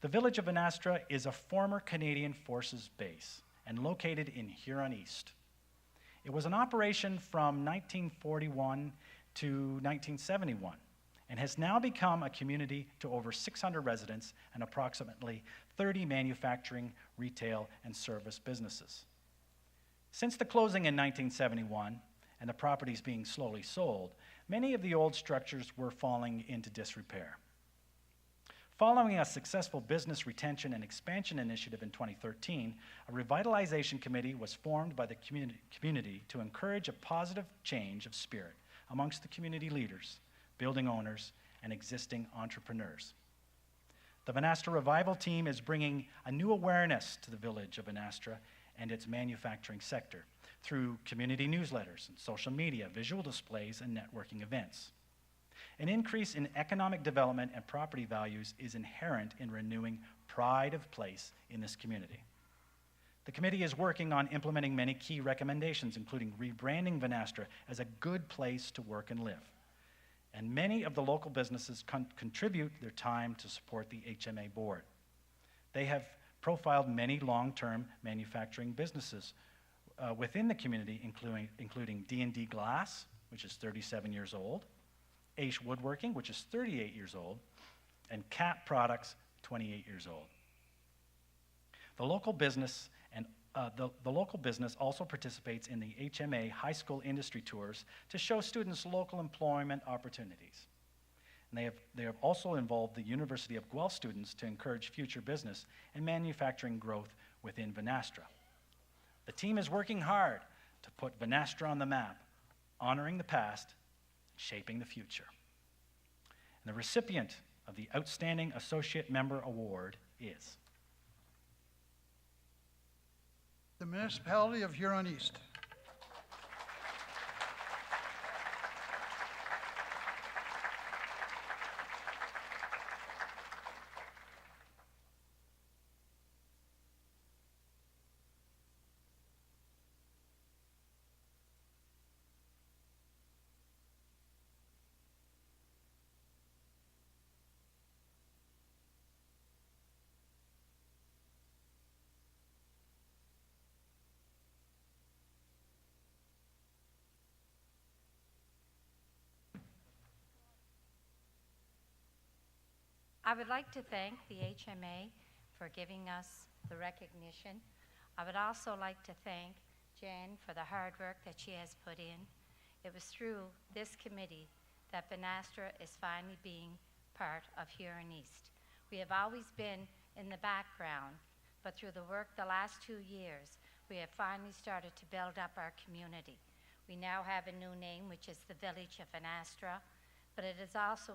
Speaker 1: The Village of Anastra is a former Canadian Forces base and located in Huron East. It was in operation from 1941 to 1971 and has now become a community to over 600 residents and approximately 30 manufacturing, retail, and service businesses. Since the closing in 1971 and the properties being slowly sold, many of the old structures were falling into disrepair. Following a successful business retention and expansion initiative in 2013, a revitalization committee was formed by the community to encourage a positive change of spirit amongst the community leaders, building owners, and existing entrepreneurs. The Vanastra Revival team is bringing a new awareness to the village of Vanastra and its manufacturing sector through community newsletters and social media, visual displays, and networking events. An increase in economic development and property values is inherent in renewing pride of place in this community. The committee is working on implementing many key recommendations, including rebranding Vanastra as a good place to work and live. And many of the local businesses contribute their time to support the HMA board. They have profiled many long-term manufacturing businesses within the community, including D&D Glass, which is 37 years old, Ace Woodworking, which is 38 years old, and Cat Products, 28 years old. The local business also participates in the HMA high school industry tours to show students local employment opportunities. And they have also involved the University of Guelph students to encourage future business and manufacturing growth within Vanastra. The team is working hard to put Vanastra on the map, honoring the past, shaping the future. And the recipient of the Outstanding Associate Member Award is
Speaker 8: the Municipality of Huron East.
Speaker 20: I would like to thank the HMA for giving us the recognition. I would also like to thank Jan for the hard work that she has put in. It was through this committee that Banastra is finally being part of Huron East. We have always been in the background, but through the work the last 2 years, we have finally started to build up our community. We now have a new name, which is the Village of Banastra, but it has also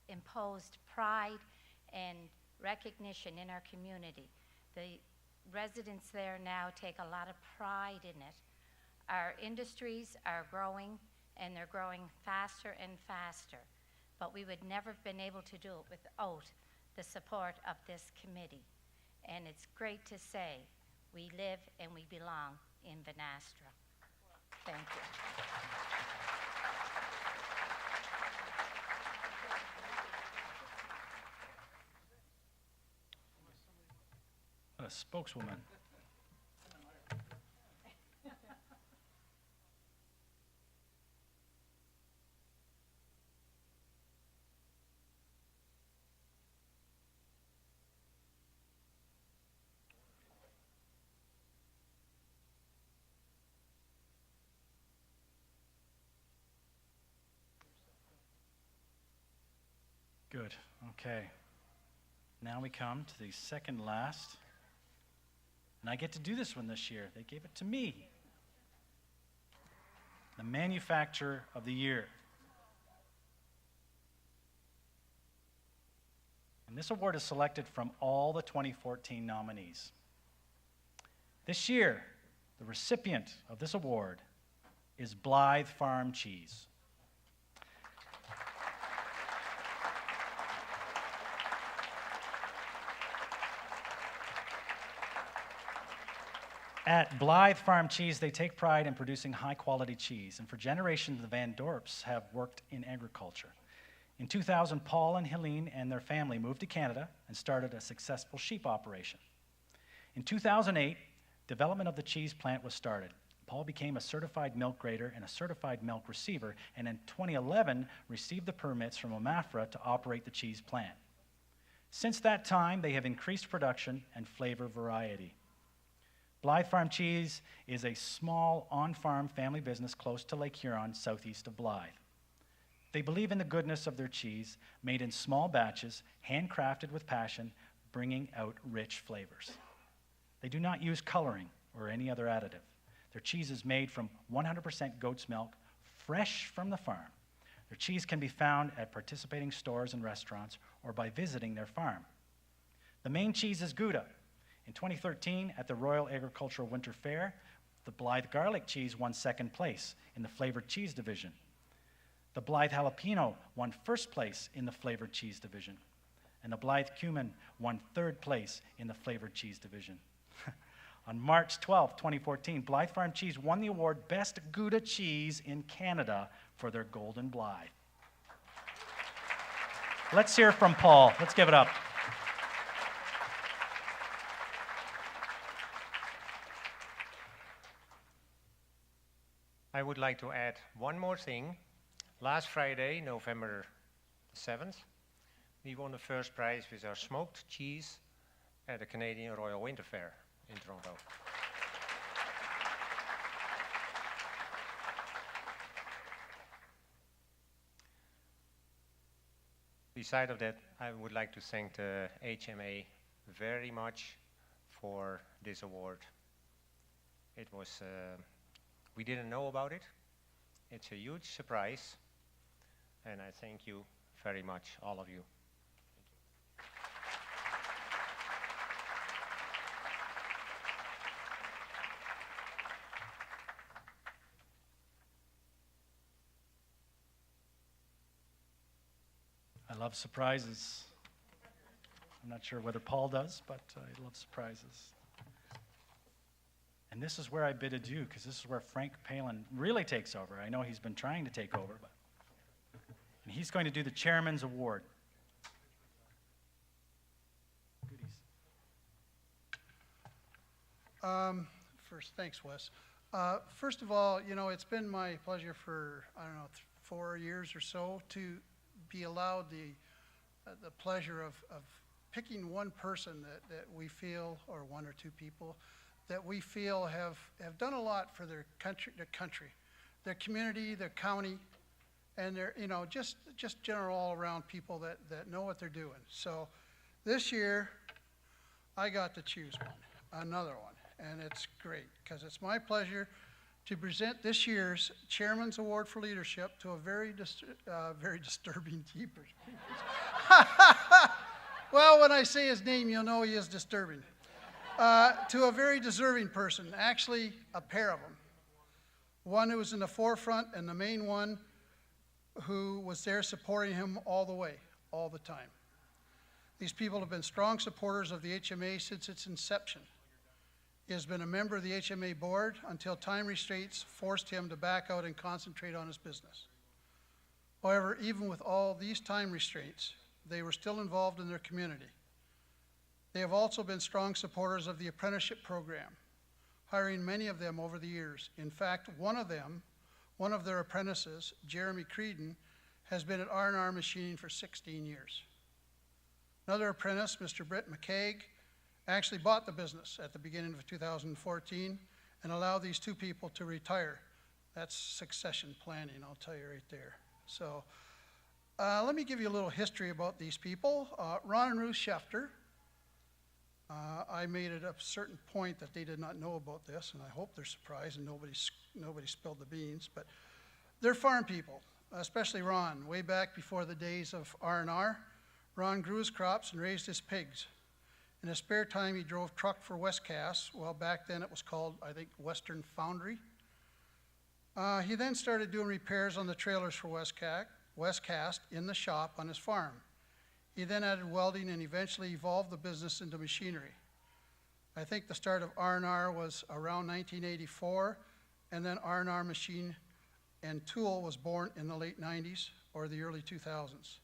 Speaker 20: imposed pride and recognition in our community. The residents there now take a lot of pride in it. Our industries are growing, and they're growing faster and faster, but we would never have been able to do it without the support of this committee. And it's great to say we live and we belong in Banastra. Thank you.
Speaker 1: What a spokeswoman. Good. Okay. Now we come to the second last. And I get to do this one this year. They gave it to me. The Manufacturer of the Year. And this award is selected from all the 2014 nominees. This year, the recipient of this award is Blythe Farm Cheese. At Blythe Farm Cheese, they take pride in producing high-quality cheese, and for generations, the Van Dorps have worked in agriculture. In 2000, Paul and Helene and their family moved to Canada and started a successful sheep operation. In 2008, development of the cheese plant was started. Paul became a certified milk grader and a certified milk receiver, and in 2011, received the permits from OMAFRA to operate the cheese plant. Since that time, they have increased production and flavor variety. Blythe Farm Cheese is a small, on-farm family business close to Lake Huron, southeast of Blythe. They believe in the goodness of their cheese, made in small batches, handcrafted with passion, bringing out rich flavors. They do not use coloring or any other additive. Their cheese is made from 100% goat's milk, fresh from the farm. Their cheese can be found at participating stores and restaurants or by visiting their farm. The main cheese is Gouda. In 2013, at the Royal Agricultural Winter Fair, the Blythe Garlic Cheese won second place in the flavored cheese division. The Blythe Jalapeno won first place in the flavored cheese division. And the Blythe Cumin won third place in the flavored cheese division. On March 12, 2014, Blythe Farm Cheese won the award Best Gouda Cheese in Canada for their Golden Blythe. Let's hear from Paul. Let's give it up.
Speaker 12: I would like to add one more thing. Last Friday, November 7th, we won the first prize with our smoked cheese at the Canadian Royal Winter Fair in Toronto. Beside of that, I would like to thank the HMA very much for this award. It was we didn't know about it. It's a huge surprise, and I thank you very much, all of you.
Speaker 1: I love surprises. I'm not sure whether Paul does, but I love surprises. And this is where I bid adieu, because this is where Frank Palin really takes over. I know he's been trying to take over, but and he's going to do the Chairman's Award.
Speaker 8: First, thanks, Wes. First of all, you know, it's been my pleasure for, I don't know, 4 years or so to be allowed the the pleasure of picking one person that we feel, or one or two people, that we feel have done a lot for their country, their community, their county, and their, you know, just general all around people that know what they're doing. So this year, I got to choose another one, and it's great, because it's my pleasure to present this year's Chairman's Award for Leadership to a very disturbing keeper. Well, when I say his name, you'll know he is disturbing. To a very deserving person, actually a pair of them. One who was in the forefront, and the main one who was there supporting him all the way, all the time. These people have been strong supporters of the HMA since its inception. He has been a member of the HMA board until time restraints forced him to back out and concentrate on his business. However, even with all these time restraints, they were still involved in their community. They have also been strong supporters of the apprenticeship program, hiring many of them over the years. In fact, one of their apprentices, Jeremy Creedon, has been at R&R Machining for 16 years. Another apprentice, Mr. Britt McCaig, actually bought the business at the beginning of 2014 and allowed these two people to retire. That's succession planning, I'll tell you right there. So let me give you a little history about these people. Ron and Ruth Schefter. I made it a certain point that they did not know about this, and I hope they're surprised and nobody spilled the beans, but they're farm people, especially Ron. Way back before the days of R&R, Ron grew his crops and raised his pigs. In his spare time, he drove truck for Westcast. Well, back then it was called, I think, Western Foundry. He then started doing repairs on the trailers for Westcast in the shop on his farm. He then added welding and eventually evolved the business into machinery. I think the start of R&R was around 1984, and then R&R Machine and Tool was born in the late 90s or the early 2000s.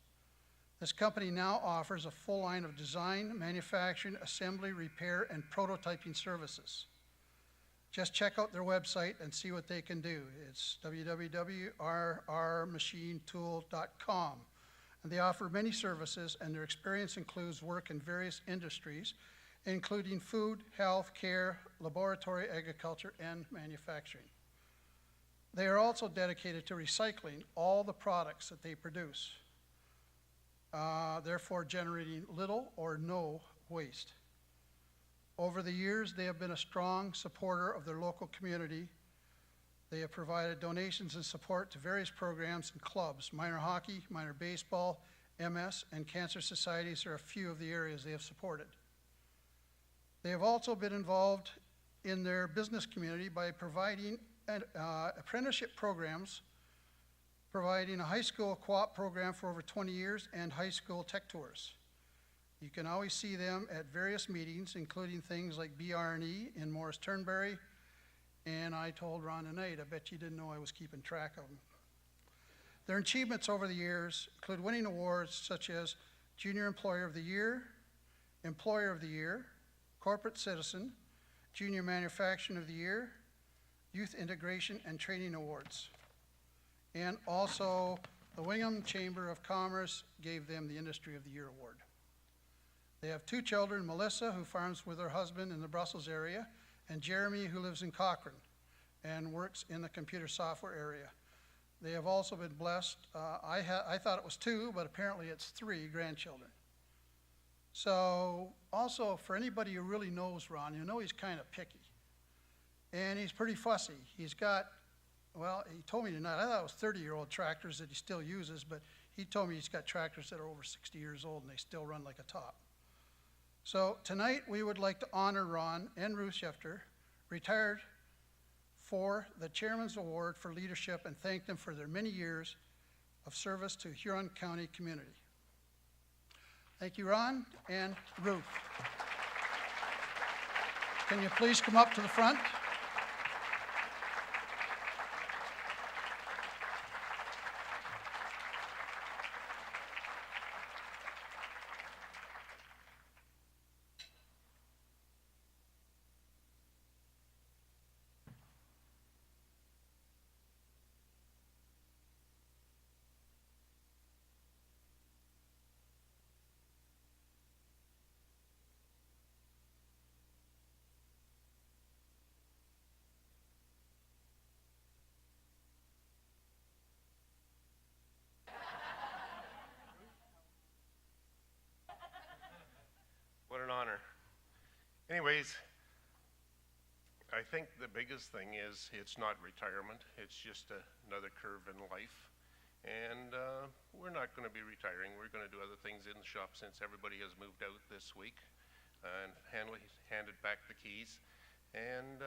Speaker 8: This company now offers a full line of design, manufacturing, assembly, repair, and prototyping services. Just check out their website and see what they can do. It's www.rrmachinetool.com. And they offer many services, and their experience includes work in various industries, including food, health, care, laboratory, agriculture, and manufacturing. They are also dedicated to recycling all the products that they produce, therefore generating little or no waste. Over the years, they have been a strong supporter of their local community. They have provided donations and support to various programs and clubs. Minor hockey, minor baseball, MS, and cancer societies are a few of the areas they have supported. They have also been involved in their business community by providing apprenticeship programs, providing a high school co-op program for over 20 years, and high school tech tours. You can always see them at various meetings, including things like BR&E in Morris Turnberry, and I told Ron tonight, I bet you didn't know I was keeping track of them. Their achievements over the years include winning awards such as Junior Employer of the Year, Employer of the Year, Corporate Citizen, Junior Manufacturing of the Year, Youth Integration and Training Awards. And also, the Wingham Chamber of Commerce gave them the Industry of the Year Award. They have two children, Melissa, who farms with her husband in the Brussels area, and Jeremy, who lives in Cochrane and works in the computer software area. They have also been blessed. I thought it was 2, but apparently it's 3 grandchildren. So also, for anybody who really knows Ron, you know he's kind of picky. And he's pretty fussy. He's got, well, he told me tonight, I thought it was 30-year-old tractors that he still uses, but he told me he's got tractors that are over 60 years old and they still run like a top. So tonight we would like to honor Ron and Ruth Schefter, retired, for the Chairman's Award for Leadership, and thank them for their many years of service to Huron County community. Thank you, Ron and Ruth. Can you please come up to the front?
Speaker 21: Anyways, I think the biggest thing is it's not retirement. It's just another curve in life. And we're not going to be retiring. We're going to do other things in the shop since everybody has moved out this week and handed back the keys. And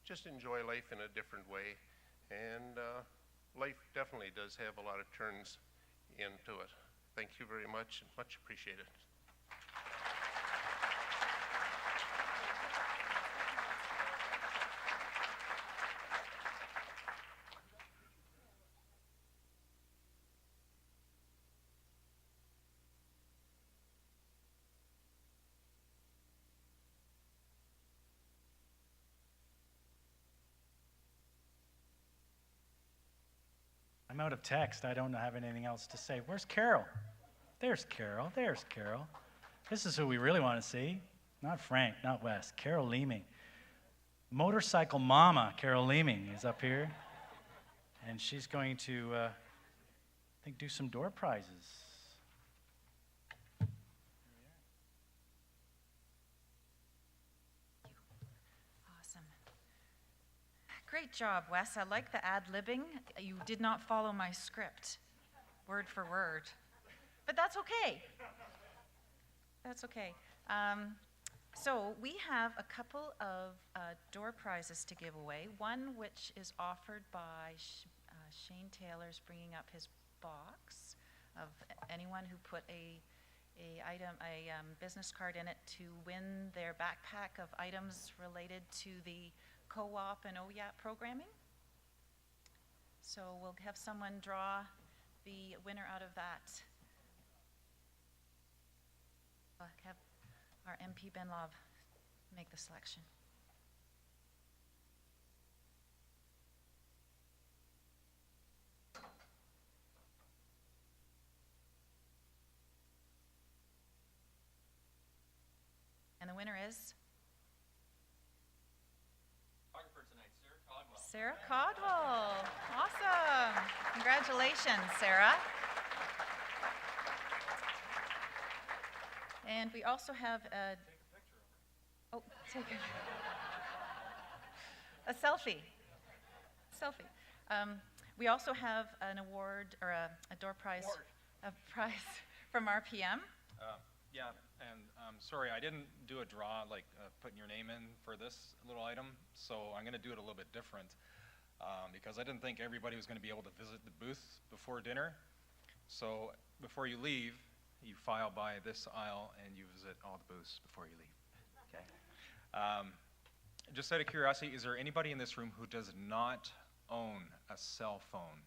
Speaker 21: just enjoy life in a different way. And life definitely does have a lot of turns into it. Thank you very much, and much appreciated.
Speaker 1: I'm out of text. I don't have anything else to say. Where's Carol? There's Carol. There's Carol. This is who we really want to see. Not Frank, not Wes. Carol Leeming. Motorcycle Mama, Carol Leeming, is up here. And she's going to, I think, do some door prizes.
Speaker 4: Awesome. Great job, Wes. I like the ad-libbing. You did not follow my script, word for word. But that's okay. That's okay. So we have a couple of door prizes to give away. One which is offered by Shane Taylor's bringing up his box of anyone who put a business card in it to win their backpack of items related to the co-op and OYAP programming. So we'll have someone draw the winner out of that. We'll have our MP Benlov make the selection. And the winner is? Sarah Codwell. Awesome. Congratulations, Sarah. And we also have a selfie. We also have an award or a door prize, a prize from RPM.
Speaker 2: Yeah, and sorry, I didn't do a draw like putting your name in for this little item, so I'm going to do it a little bit different because I didn't think everybody was going to be able to visit the booth before dinner. So before you leave, you file by this aisle and you visit all the booths before you leave. Okay. Just out of curiosity, is there anybody in this room who does not own a cell phone?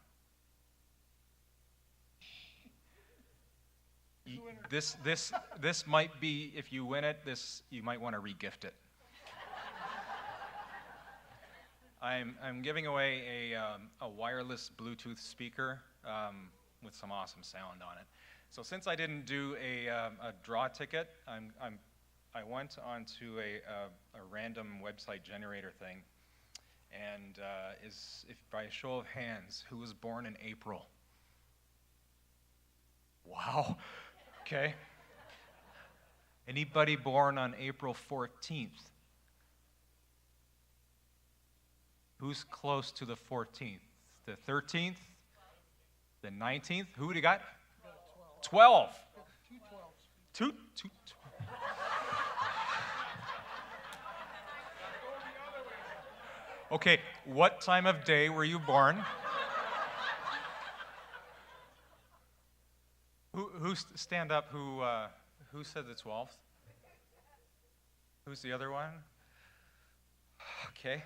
Speaker 2: This might be, if you win it, you might want to re-gift it. I'm giving away a wireless Bluetooth speaker with some awesome sound on it. So since I didn't do a draw ticket, I went onto a random website generator thing, and if by a show of hands, who was born in April? Wow. Okay. Anybody born on April 14th? Who's close to the 14th? The 13th? The 19th? Who do you got? 12. Two 12. Okay, what time of day were you born? Who stand up? Who said the 12th? Who's the other one? Okay.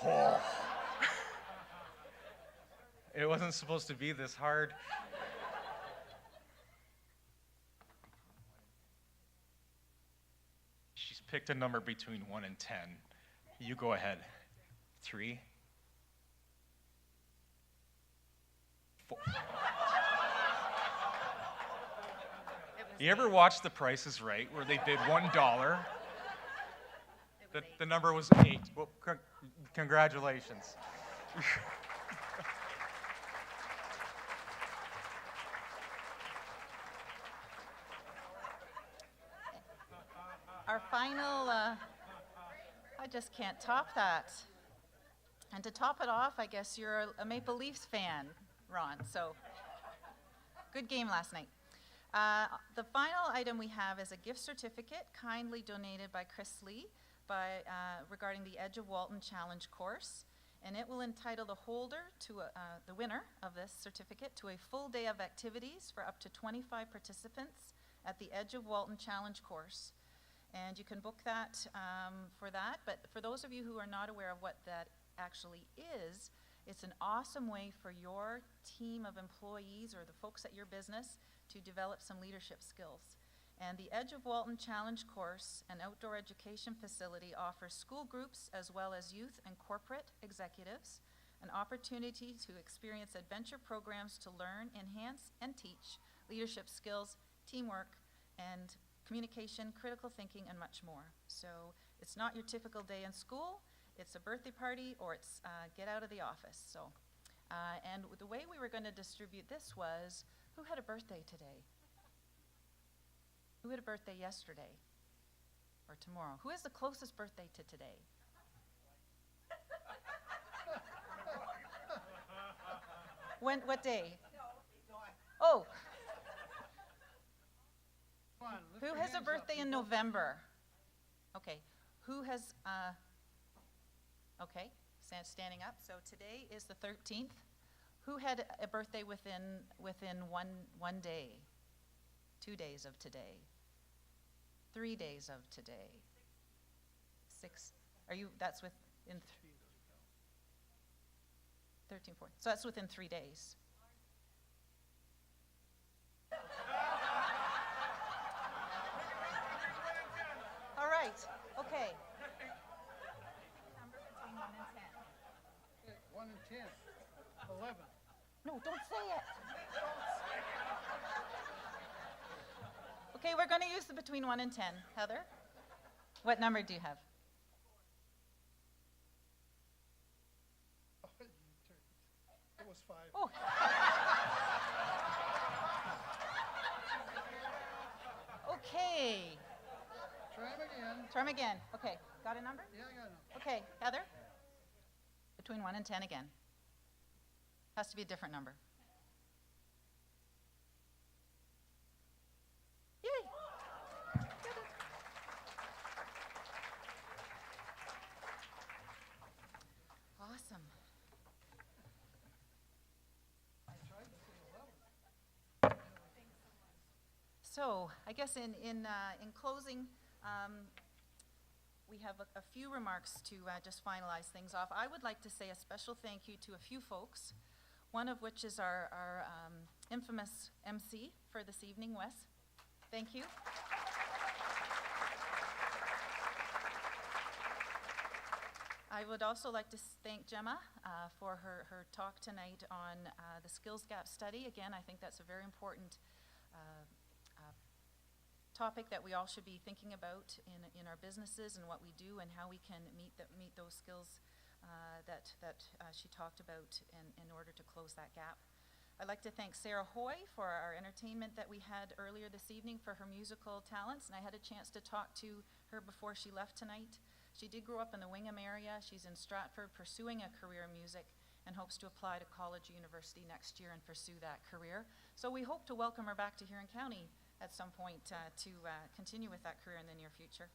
Speaker 2: Oh. It wasn't supposed to be this hard. She's picked a number between 1 and 10. You go ahead. 3. 4. You ever watch The Price is Right, where they bid $1? The number was 8. Well, congratulations.
Speaker 3: our final, I just can't top that. And to top it off, I guess you're a Maple Leafs fan, Ron, so good game last night. The final item we have is a gift certificate kindly donated by Chris Lee regarding the Edge of Walton Challenge course, and it will entitle the holder to the winner of this certificate to a full day of activities for up to 25 participants at the Edge of Walton Challenge course. And you can book that for that, but for those of you who are not aware of what that actually is, it's an awesome way for your team of employees or the folks at your business to develop some leadership skills. And the Edge of Walton Challenge course, an outdoor education facility, offers school groups as well as youth and corporate executives an opportunity to experience adventure programs to learn, enhance, and teach leadership skills, teamwork, and communication, critical thinking, and much more. So it's not your typical day in school, it's a birthday party, or it's get out of the office. So, and the way we were going to distribute this was, who had a birthday today? Who had a birthday yesterday or tomorrow? Who has the closest birthday to today? What day? Oh. Who has a birthday in November? Okay. Who has, okay, standing up. So today is the 13th. Who had a birthday within one day? 2 days of today? 3 days of today? 6? Are you, that's within 13, 14. So that's within 3 days. All right, okay. Number between 1 and 10.
Speaker 8: 1 and 10. 11.
Speaker 3: No, don't say it. Okay, we're going to use the between 1 and 10. Heather, what number do you have?
Speaker 8: It was 5.
Speaker 3: Oh. Okay.
Speaker 8: Try him again.
Speaker 3: Try 'em again. Okay, got a number?
Speaker 8: Yeah, I got a number.
Speaker 3: Okay, Heather? Between 1 and 10 again. Has to be a different number. Yay! Awesome. So, I guess in closing, we have a few remarks to just finalize things off. I would like to say a special thank you to a few folks, one of which is our infamous MC for this evening, Wes. Thank you. I would also like to thank Gemma for her talk tonight on the skills gap study. Again, I think that's a very important topic that we all should be thinking about in our businesses and what we do and how we can meet those skills that she talked about in order to close that gap. I'd like to thank Sarah Hoy for our entertainment that we had earlier this evening, for her musical talents, and I had a chance to talk to her before she left tonight. She did grow up in the Wingham area. She's in Stratford pursuing a career in music and hopes to apply to college or university next year and pursue that career. So we hope to welcome her back to Huron County at some point to continue with that career in the near future.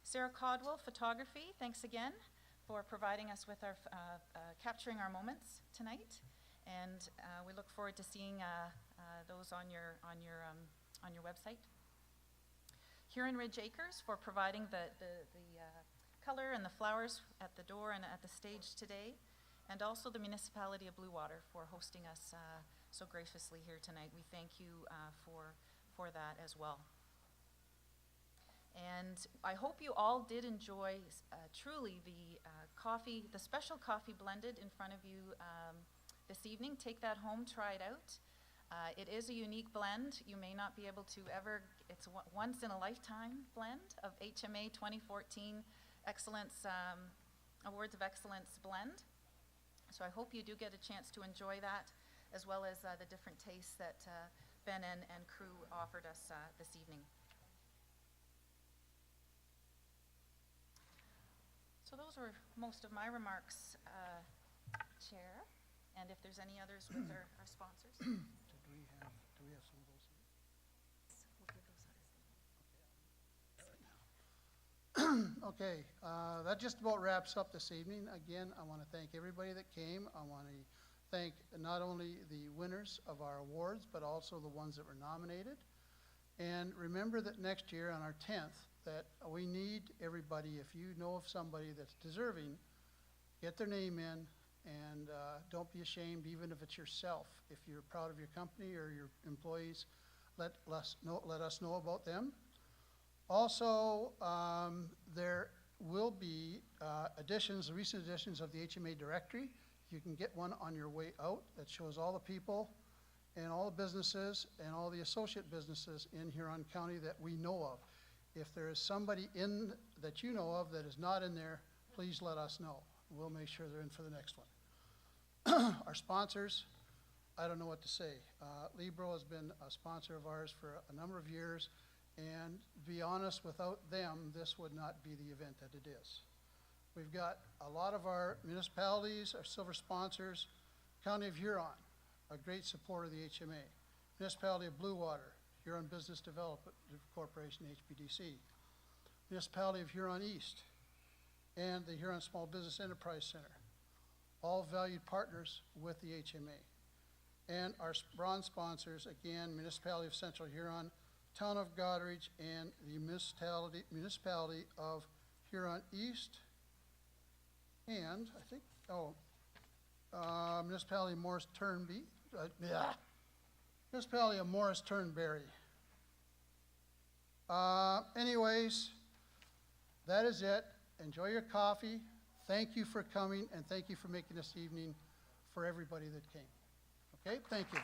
Speaker 3: Sarah Codwell, photography, thanks again for providing us with our capturing our moments tonight, and we look forward to seeing those on your website. Huron Ridge Acres for providing the color and the flowers at the door and at the stage today, and also the municipality of Blue Water for hosting us so graciously here tonight. We thank you for that as well. And I hope you all did enjoy truly the coffee, the special coffee blended in front of you this evening. Take that home, try it out. It is a unique blend. You may not be able to ever, it's a once in a lifetime blend of HMA 2014 Excellence Awards of Excellence blend. So I hope you do get a chance to enjoy that, as well as the different tastes that Ben and crew offered us this evening. So those were most of my remarks, Chair. And if there's any others with our sponsors.
Speaker 8: Do we have some of those? Okay, that just about wraps up this evening. Again, I want to thank everybody that came. I want to thank not only the winners of our awards, but also the ones that were nominated. And remember that next year on our 10th, that we need everybody, if you know of somebody that's deserving, get their name in, and don't be ashamed, even if it's yourself. If you're proud of your company or your employees, let us know about them. Also, there will be recent additions of the HMA directory. You can get one on your way out that shows all the people and all the businesses and all the associate businesses in Huron County that we know of. If there is somebody in that you know of that is not in there, please let us know. We'll make sure they're in for the next one. Our sponsors, I don't know what to say. Libro has been a sponsor of ours for a number of years, and to be honest, without them, this would not be the event that it is. We've got a lot of our municipalities, our silver sponsors. County of Huron, a great supporter of the HMA. Municipality of Blue Water, Huron Business Development Corporation, HBDC. Municipality of Huron East, and the Huron Small Business Enterprise Center, all valued partners with the HMA. And our bronze sponsors, again, Municipality of Central Huron, Town of Goderich, and the Municipality of Huron East, and I think, Municipality of Morris Turnberry. Municipality of Morris Turnberry. Anyways, that is it. Enjoy your coffee. Thank you for coming, and thank you for making this evening for everybody that came. Okay, thank you.